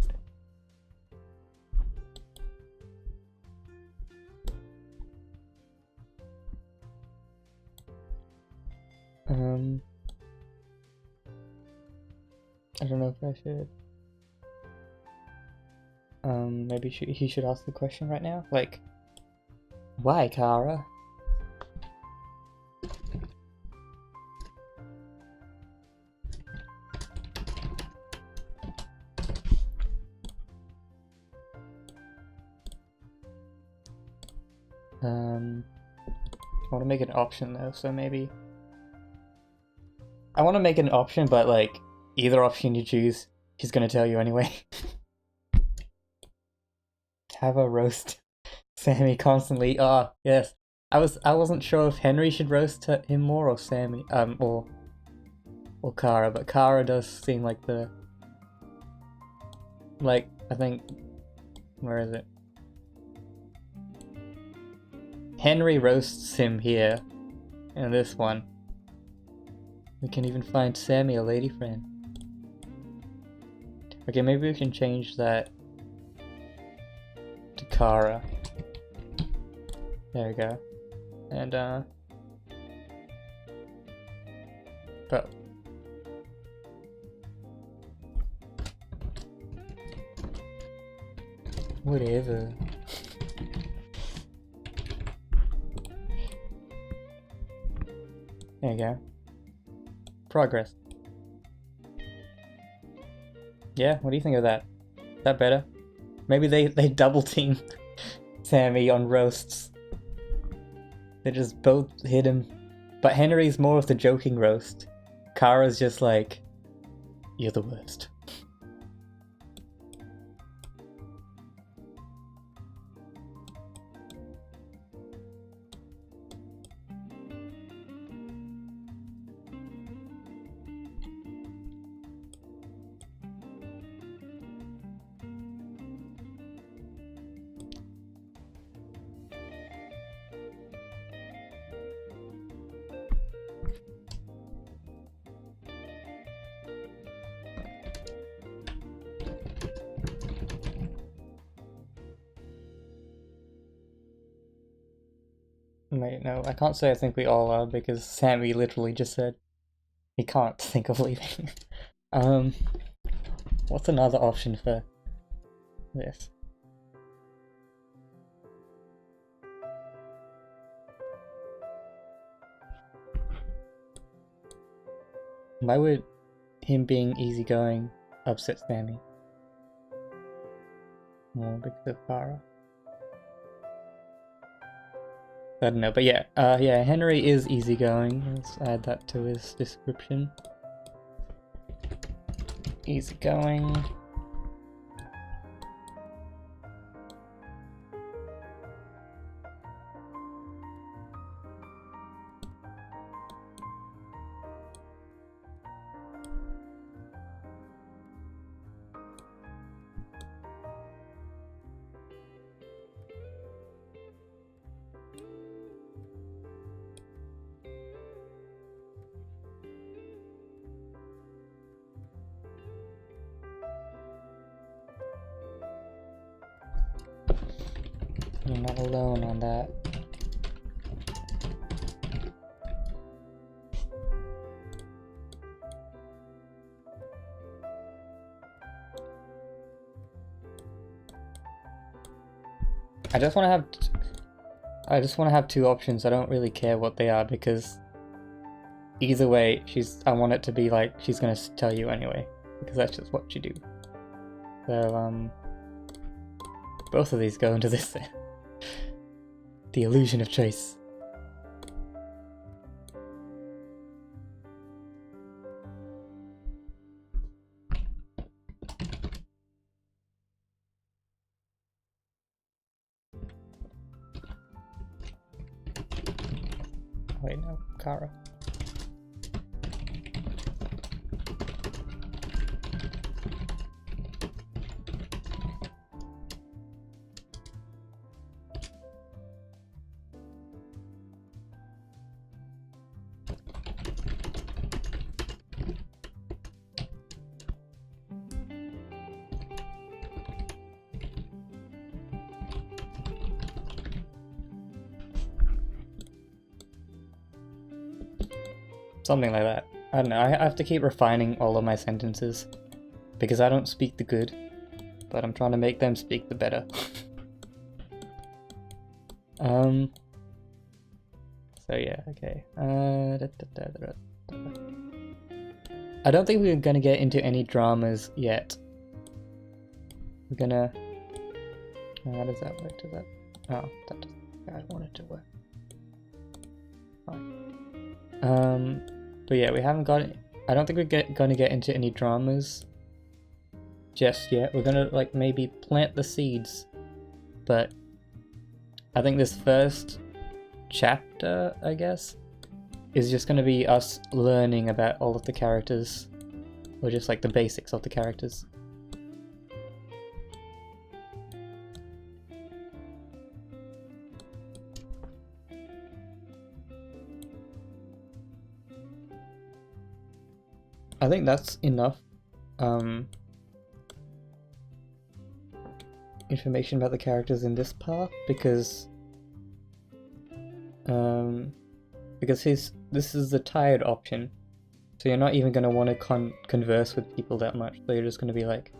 I don't know if I should. Maybe he should ask the question right now? Like, why, Kara? I want to make an option though, so maybe I want to make an option, but like either option you choose, she's gonna tell you anyway. Have a roast Sammy constantly. Ah, yes. I wasn't sure if Henry should roast him more or Sammy, or Kara, but Kara does seem like the, like, I think, where is it? Henry roasts him here, in this one. We can even find Sammy a lady friend. Okay, maybe we can change that to Kara. There we go. And, but whatever. There you go. Progress. Yeah, what do you think of that? Is that better? Maybe they double team Sammy on roasts. They just both hit him. But Henry's more of the joking roast. Kara's just like, you're the worst. Wait, no, I can't say I think we all are because Sammy literally just said he can't think of leaving. What's another option for this? Why would him being easygoing upset Sammy? More because of Kara. I don't know, but yeah, yeah, Henry is easygoing. Let's add that to his description. Easygoing. You're not alone on that. I just want to have two options. I don't really care what they are because either way, I want it to be like she's gonna tell you anyway because that's just what you do. So both of these go into this. The illusion of choice. Wait, no, Kara. Something like that. I don't know, I have to keep refining all of my sentences. Because I don't speak the good, but I'm trying to make them speak the better. So yeah, okay. I don't think we're gonna get into any dramas yet. We're gonna... how does that work? Does that... oh, that doesn't... I want it to work. Fine. But yeah, we haven't got. I don't think we're gonna get into any dramas just yet. We're gonna like maybe plant the seeds, but I think this first chapter, I guess, is just gonna be us learning about all of the characters, or just like the basics of the characters. I think that's enough information about the characters in this part, because this is the tired option, so you're not even going to want to converse with people that much, so you're just going to be like,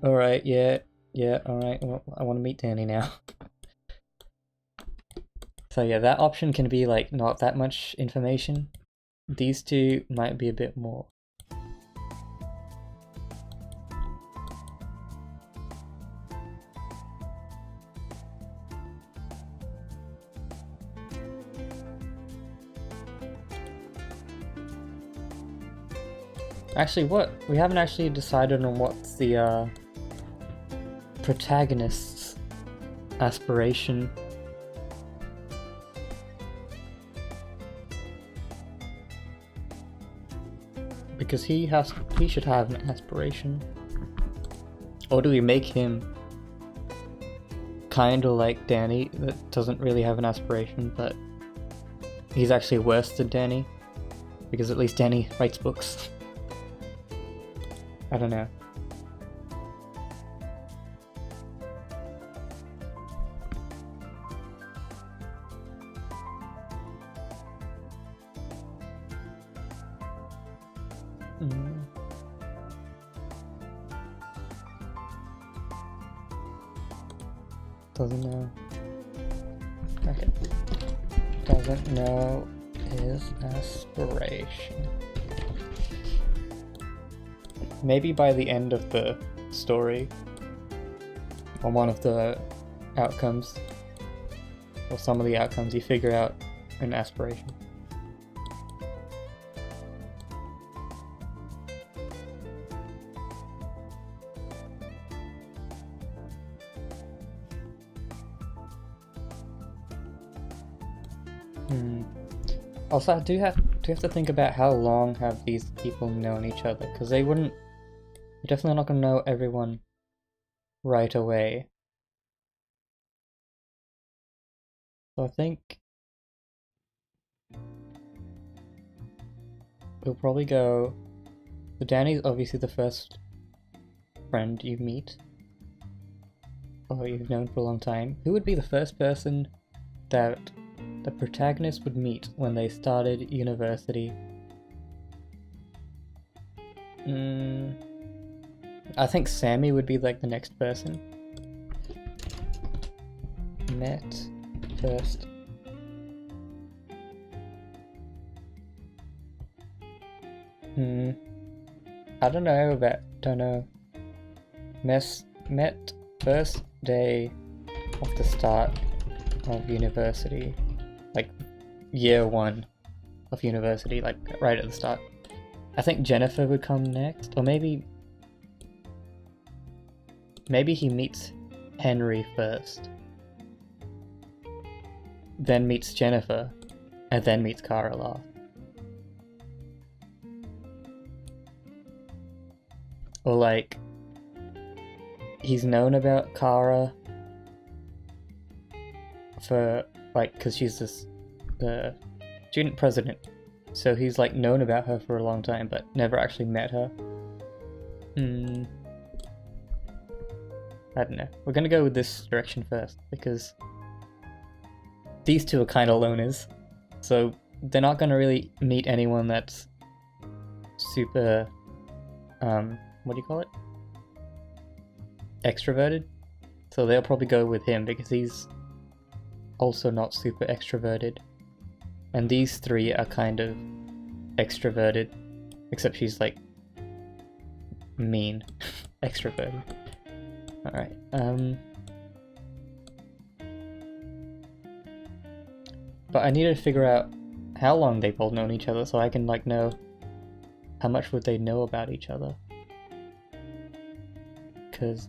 alright, yeah, alright, well, I want to meet Danny now. So yeah, that option can be like not that much information. These two might be a bit more. Actually, we haven't actually decided on what's the protagonist's aspiration. Because he should have an aspiration. Or do we make him kinda like Danny that doesn't really have an aspiration, but he's actually worse than Danny? Because at least Danny writes books. I don't know. Doesn't know. Okay. Doesn't know his aspiration. Maybe by the end of the story, or one of the outcomes, or some of the outcomes, you figure out an aspiration. Also, I do have to think about how long have these people known each other, because you're definitely not going to know everyone right away. So I think we'll probably go. So Danny's obviously the first friend you meet, or you've known for a long time. Who would be the first person that the protagonist would meet when they started university? I think Sammy would be like the next person. Met first. I don't know. Met first day of the start of university. Like year 1 of university, like right at the start. I think Jennifer would come next, or maybe he meets Henry first, then meets Jennifer, and then meets Kara last. Or like, he's known about Kara for, like, because she's the student president, so he's like known about her for a long time but never actually met her. I don't know. We're gonna go with this direction first, because these two are kind of loners, so they're not gonna really meet anyone that's super, what do you call it? Extroverted. So they'll probably go with him because he's also not super extroverted. And these three are kind of extroverted, except she's like mean extroverted. Alright, But I need to figure out how long they've all known each other so I can like know how much would they know about each other. Cause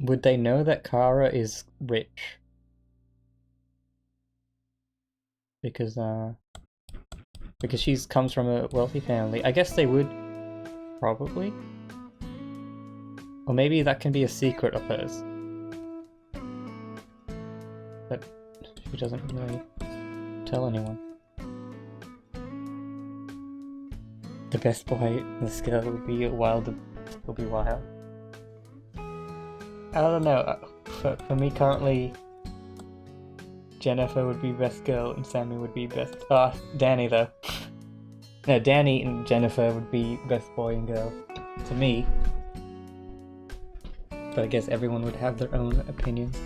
would they know that Kara is rich? Because she comes from a wealthy family. I guess they would, probably. Or maybe that can be a secret of hers. But she doesn't really tell anyone. The best boy in this girl will be wild. Will be wild. I don't know. For me currently, Jennifer would be best girl and Sammy would be best. Danny though. No, Danny and Jennifer would be best boy and girl to me. But I guess everyone would have their own opinions.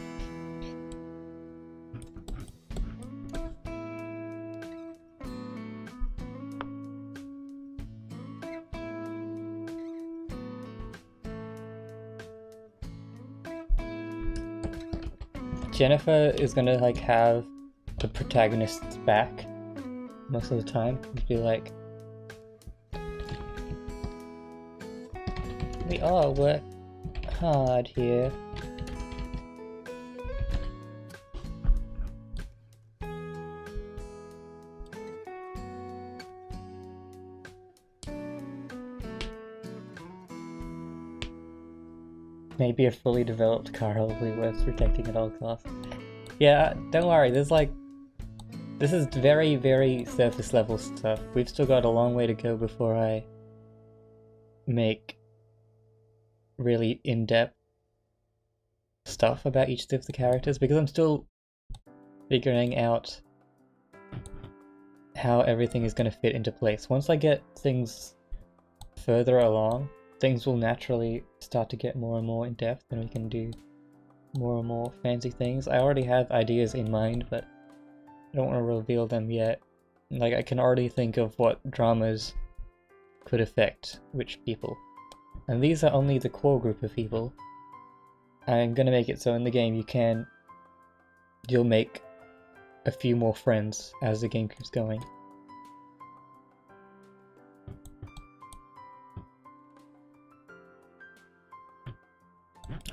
Jennifer is gonna like have the protagonist's back most of the time. It'd be like, we all work hard here. Maybe a fully developed car will be worth protecting at all costs. Yeah, don't worry, this is very, very surface level stuff. We've still got a long way to go before I make really in-depth stuff about each of the characters, because I'm still figuring out how everything is going to fit into place. Once I get things further along, things will naturally start to get more and more in-depth and we can do more and more fancy things. I already have ideas in mind, but I don't want to reveal them yet. Like, I can already think of what dramas could affect which people. And these are only the core group of people. I'm gonna make it so in the game you'll make a few more friends as the game keeps going.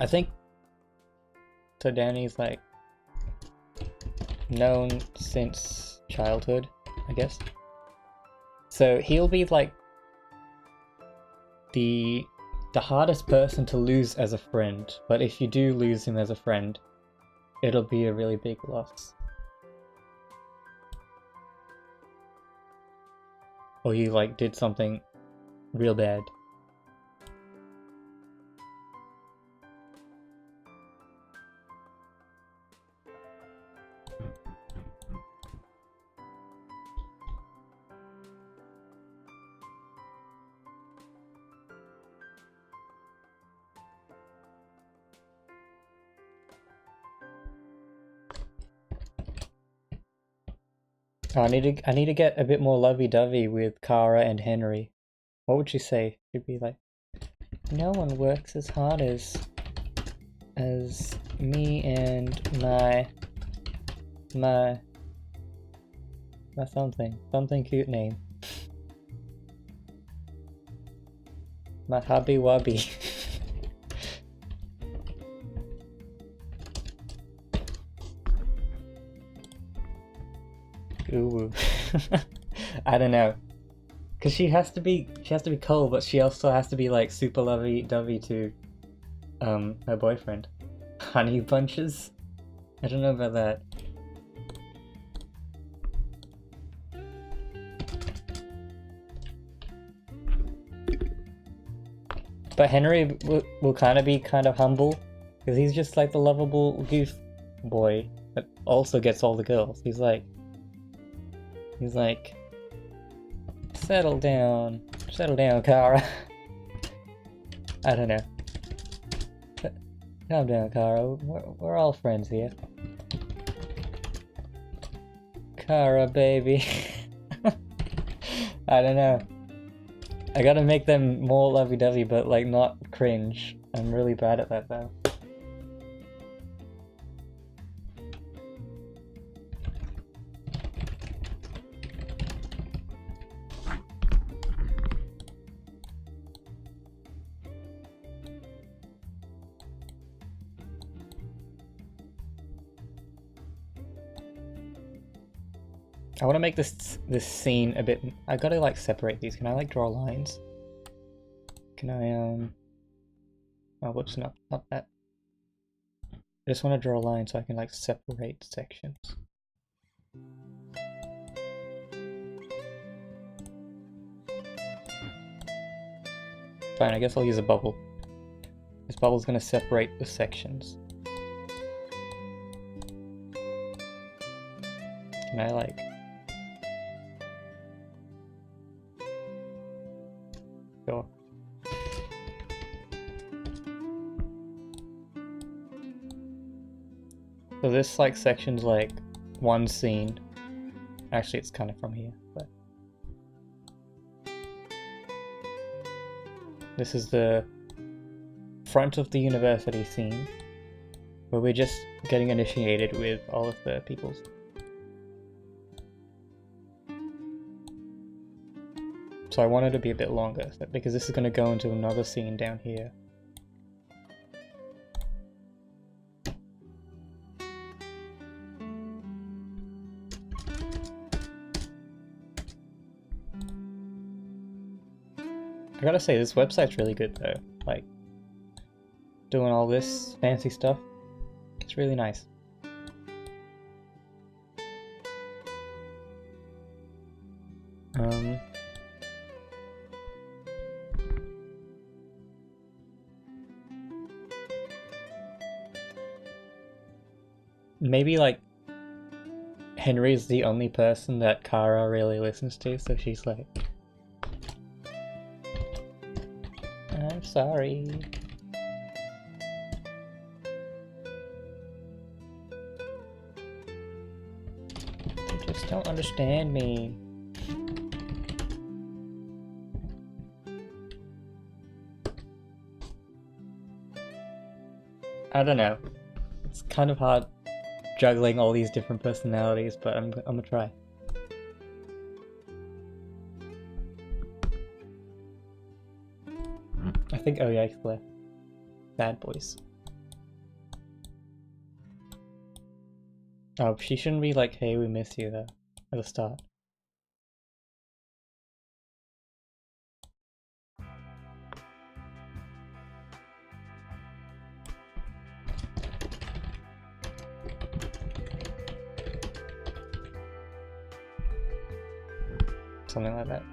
I think so Danny's like known since childhood, I guess. So he'll be like the hardest person to lose as a friend, but if you do lose him as a friend, it'll be a really big loss. Or you like did something real bad. I need to get a bit more lovey-dovey with Kara and Henry. What would you say? She'd be like, no one works as hard as me and my something cute name. My hubby wubby. Ooh. I don't know, cause she has to be cold, but she also has to be like super lovey-dovey to her boyfriend. Honey bunches? I don't know about that. But Henry will kind of humble, because he's just like the lovable goof boy that also gets all the girls. He's like, settle down, Kara. I don't know. Calm down, Kara. We're all friends here. Kara, baby. I don't know. I gotta make them more lovey-dovey, but like not cringe. I'm really bad at that though. I want to make this scene a bit. I gotta like separate these. Can I like draw lines? Can I Oh, whoops, not that. I just want to draw a line so I can like separate sections. Fine, I guess I'll use a bubble. This bubble's gonna separate the sections. Can I like... Sure. So this like section's like one scene. Actually, it's kind of from here, but... This is the front of the university scene, where we're just getting initiated with all of the peoples. So I want it to be a bit longer, because this is going to go into another scene down here. I gotta say, this website's really good though. Like, doing all this fancy stuff, it's really nice. Maybe like Henry's the only person that Kara really listens to, so she's like, I'm sorry. You just don't understand me. I don't know. It's kind of hard juggling all these different personalities, but I'm gonna try. I think Oyak's left. Bad boys. Oh, she shouldn't be like, hey, we miss you though, at the start. Something like that.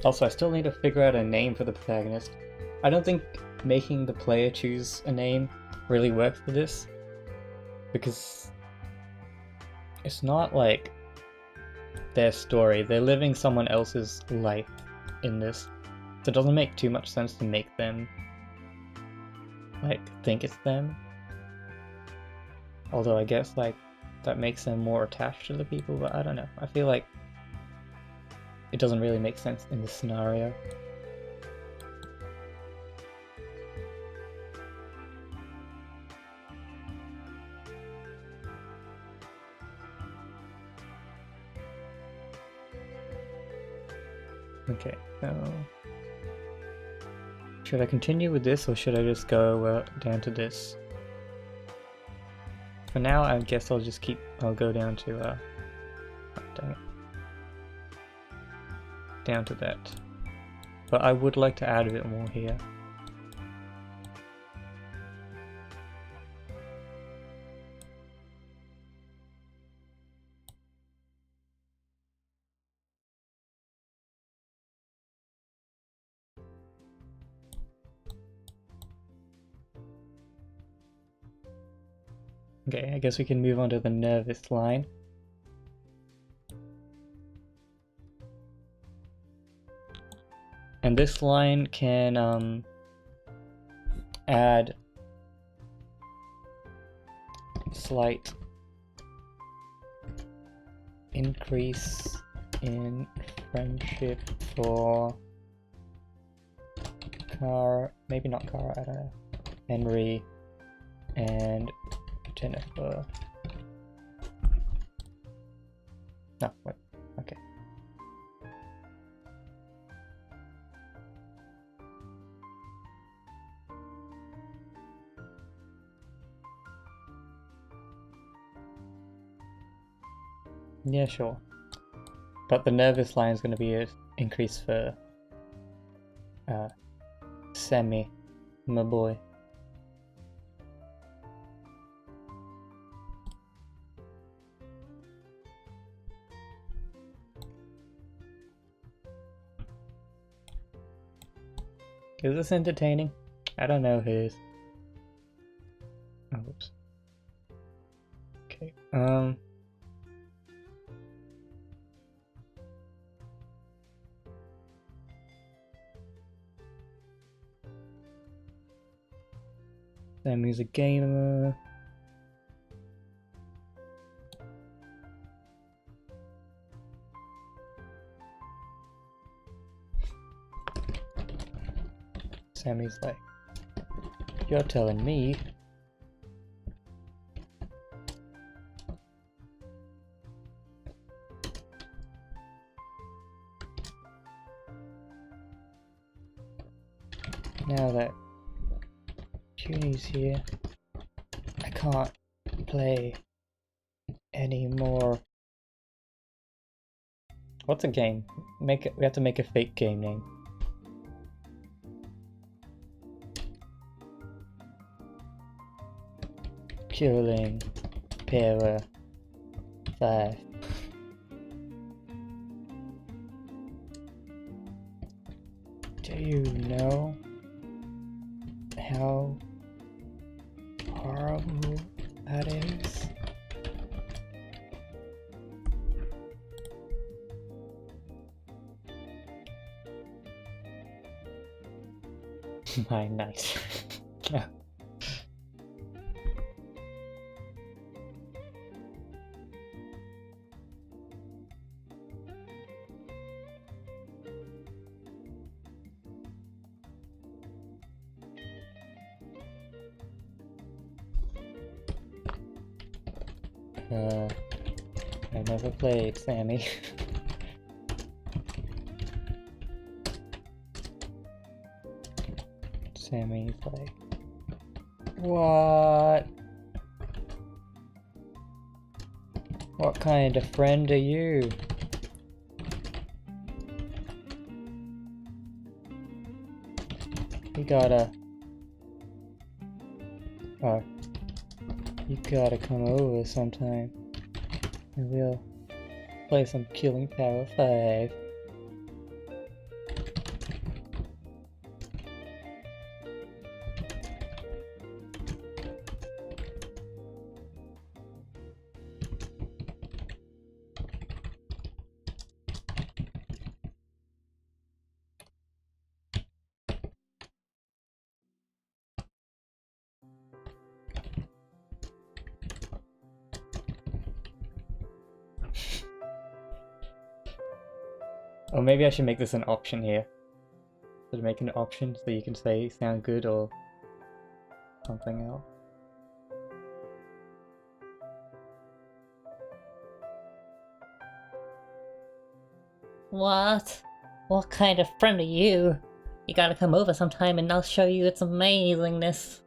Also, I still need to figure out a name for the protagonist. I don't think making the player choose a name really works for this, because it's not like their story. They're living someone else's life in this, so it doesn't make too much sense to make them like think it's them. Although I guess like that makes them more attached to the people, but I don't know. I feel like it doesn't really make sense in this scenario. Okay, so should I continue with this or should I just go down to this? For now, I guess I'll go down to, oh, dang it. Down to that. But I would like to add a bit more here. Okay, I guess we can move on to the nervous line. And this line can add slight increase in friendship for maybe not Kara, I don't know, Henry and Jennifer. No, wait, okay. Yeah, sure. But the nervous line is going to be increased for Sammy, my boy. Is this entertaining? I don't know who's. Oh, whoops. Okay. Sammy's a gamer. Sammy's like, you're telling me. Now that Junie's here, I can't play anymore. What's a game? We have to make a fake game name. Killing Para 5. Do you know how horrible that is? My night. I never played Sammy. Sammy's like, what? What kind of friend are you? You gotta... Oh. You gotta come over sometime. And we'll play some Killing Power 5. Or maybe I should make this an option here. Should I make an option so you can say sound good or something else? What? What kind of friend are you? You gotta come over sometime and I'll show you its amazingness.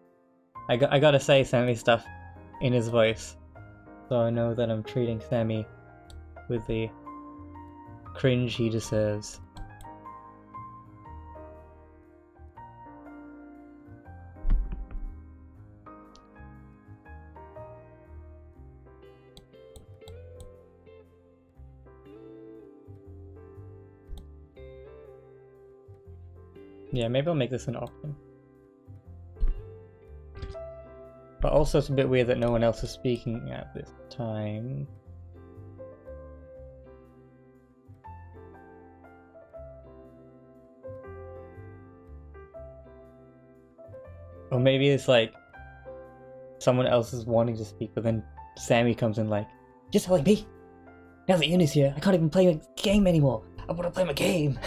I gotta say Sammy stuff in his voice, so I know that I'm treating Sammy with the cringe he deserves. Yeah, maybe I'll make this an option. But also it's a bit weird that no one else is speaking at this time. Or maybe it's like someone else is wanting to speak, but then Sammy comes in like, You're telling me? Now that Uni's here, I can't even play my game anymore. I wanna play my game.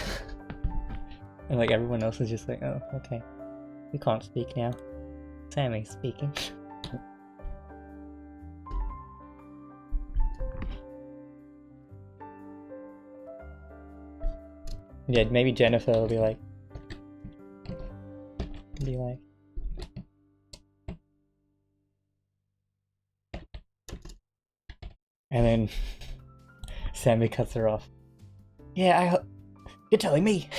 and like everyone else is just like, oh, okay. You can't speak now. Sammy's speaking. Yeah, maybe Jennifer will be like... And then Sammy cuts her off. Yeah, you're telling me.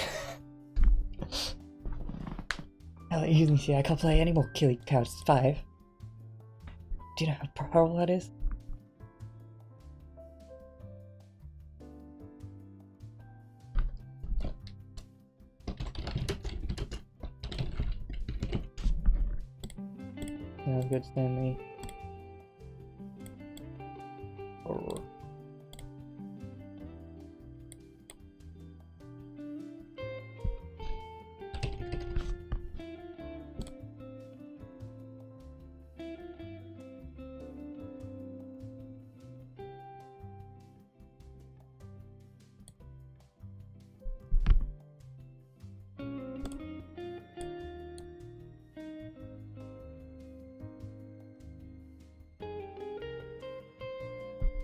You can see I can't play any more Killy Couch 5. Do you know how horrible that is? Sounds good, Sammy. Oh.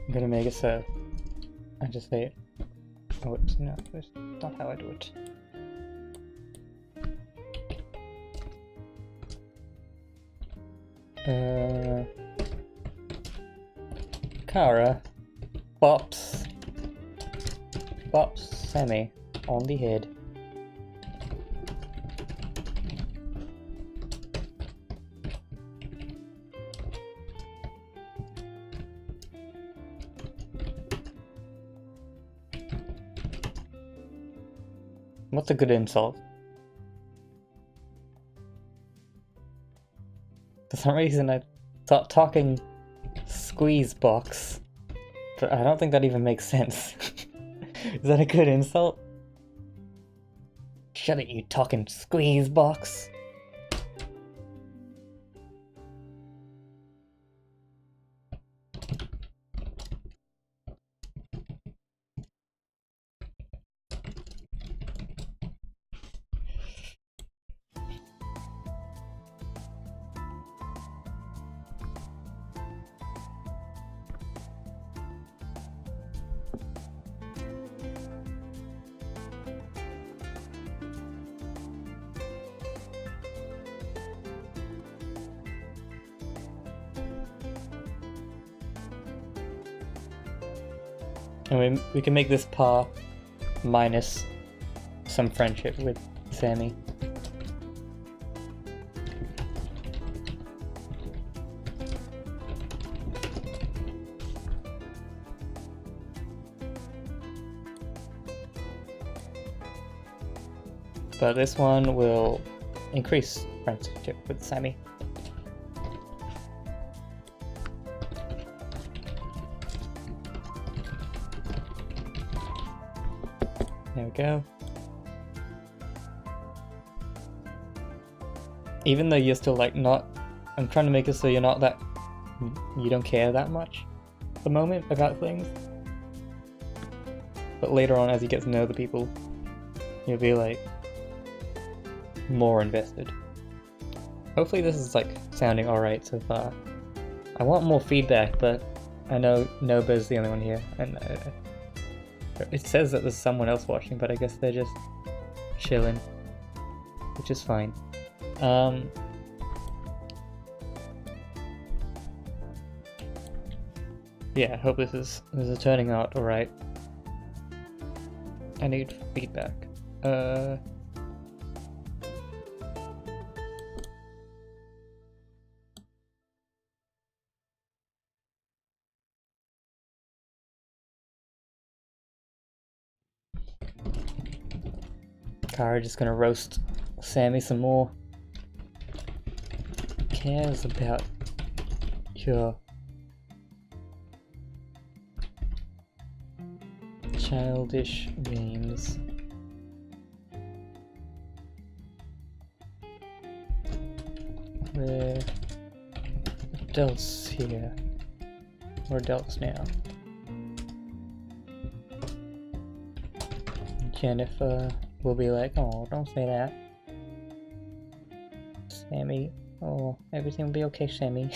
I'm gonna make it so I just say, oh whoops, no, that's not how I do it. Kara bops Sammy on the head. What's a good insult? For some reason I thought talking squeeze box, but I don't think that even makes sense. Is that a good insult? Shut it, you talking squeeze box. And we can make this par minus some friendship with Sammy. But this one will increase friendship with Sammy. There we go. Even though you're still like not, I'm trying to make it so you're not that, you don't care that much at the moment about things. But later on, as you get to know the people, you'll be like more invested. Hopefully this is like sounding alright so far. I want more feedback, but I know Noba's the only one here, and it says that there's someone else watching, but I guess they're just chilling, which is fine. Yeah, I hope this is turning out alright. I need feedback. Kara just gonna roast Sammy some more. Cares about your childish memes. We're adults here. We're adults now. Jennifer will be like, oh, don't say that. Sammy, oh, everything will be okay, Sammy.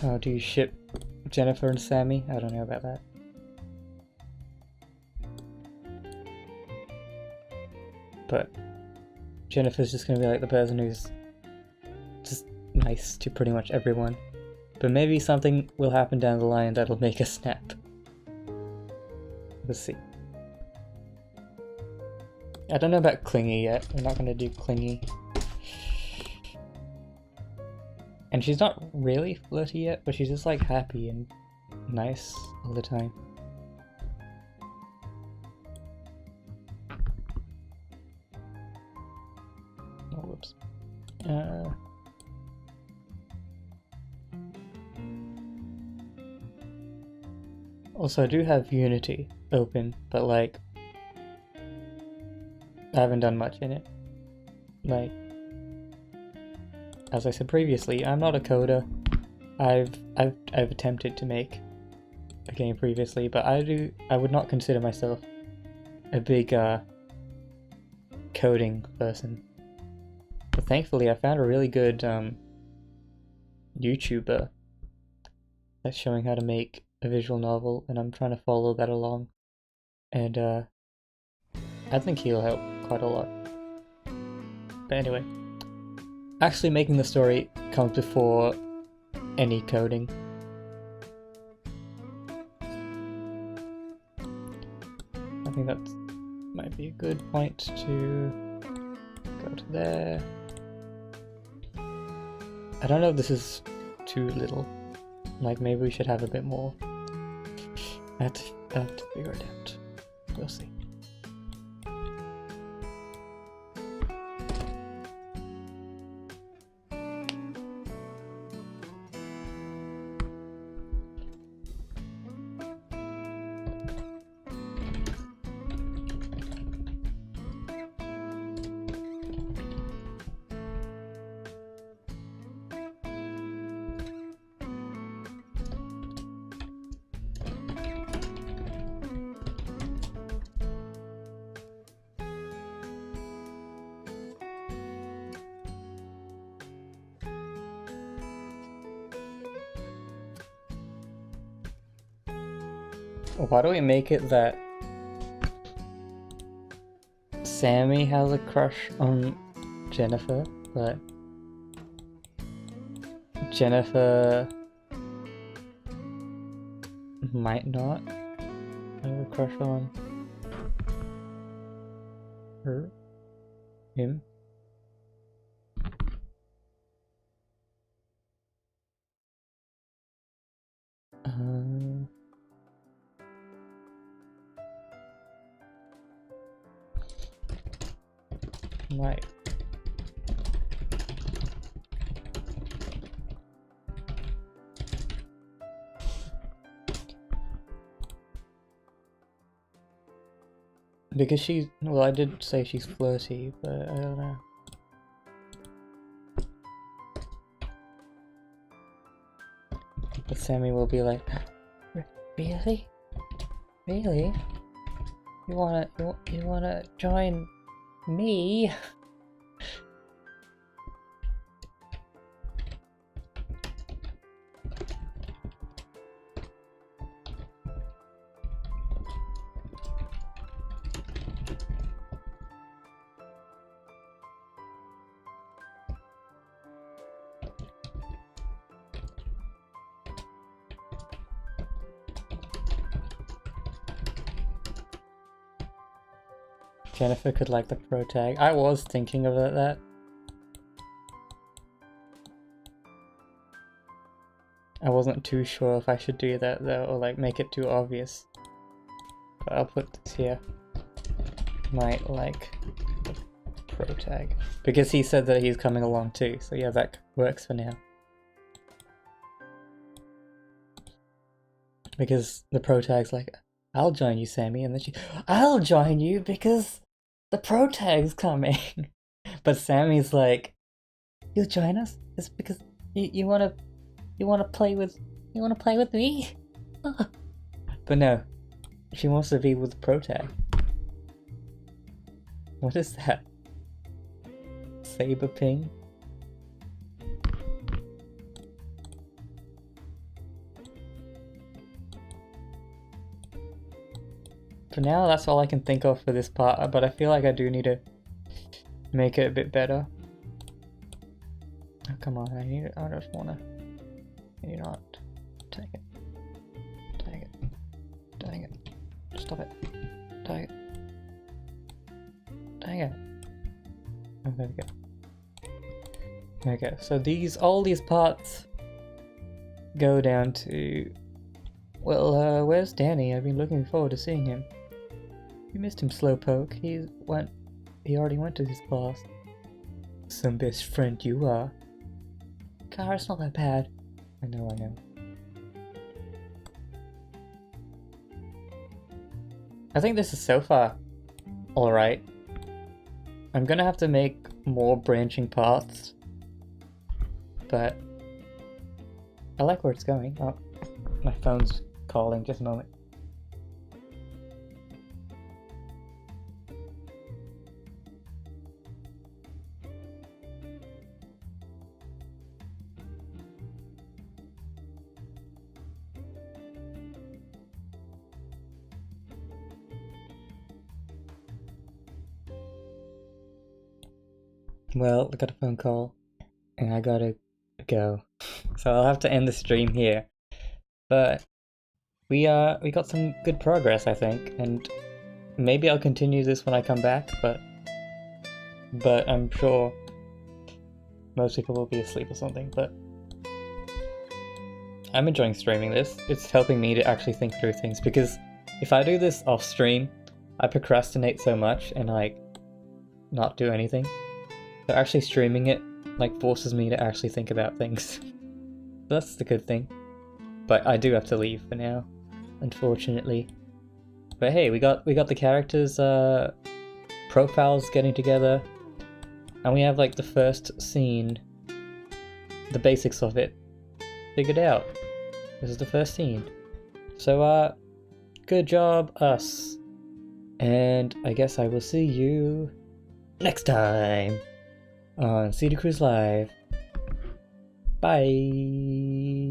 Oh, do you ship Jennifer and Sammy? I don't know about that. But Jennifer's just gonna be like the person who's just nice to pretty much everyone. But maybe something will happen down the line that'll make us snap. We'll see. I don't know about clingy yet. We're not gonna do clingy. And she's not really flirty yet, but she's just like happy and nice all the time. Oh, whoops. Also, I do have Unity open, but like, I haven't done much in it. Like, as I said previously, I'm not a coder. I've attempted to make a game previously, but I would not consider myself a big coding person. But thankfully, I found a really good YouTuber that's showing how to make a visual novel, and I'm trying to follow that along. And I think he'll help quite a lot. But anyway, actually making the story comes before any coding. I think that might be a good point to go to there. I don't know if this is too little. Like, maybe we should have a bit more. I have to figure it out. We'll see. Why do we make it that Sammy has a crush on Jennifer, but Jennifer might not have a crush on her? Him? Right. Because she's, well, I did say she's flirty, but I don't know. But Sammy will be like, really? Really? You wanna join me? Jennifer could like the pro tag. I was thinking of that. I wasn't too sure if I should do that though, or like make it too obvious. But I'll put this here. Might like the pro tag. Because he said that he's coming along too, so yeah, that works for now. Because the pro tag's like, I'll join you, Sammy, and then I'll join you because the pro tag's coming. But Sammy's like, you'll join us? It's because you wanna play with me? But no, she wants to be with the pro tag. What is that? Saber ping? for now, that's all I can think of for this part, but I feel like I do need to make it a bit better. Oh, come on, I just wanna... Can you not? Dang it. Dang it. Dang it. Stop it. Dang it. Dang it. Oh, there we go. Okay, so all these parts go down to... Well, where's Danny? I've been looking forward to seeing him. You missed him, Slowpoke. He already went to his class. Some best friend you are. Car, it's not that bad. I know. I think this is so far alright. I'm gonna have to make more branching paths. But I like where it's going. Oh, my phone's calling, just a moment. Well, I got a phone call and I gotta go. So I'll have to end the stream here. But we got some good progress, I think, and maybe I'll continue this when I come back, but I'm sure most people will be asleep or something, but I'm enjoying streaming this. It's helping me to actually think through things, because if I do this off stream, I procrastinate so much and like not do anything. So actually streaming it like forces me to actually think about things. That's the good thing. But I do have to leave for now, unfortunately. But hey, we got the characters' profiles getting together, and we have like the first scene, the basics of it figured out. This is the first scene. So good job, us. And I guess I will see you next time on CD Cruise Live. Bye.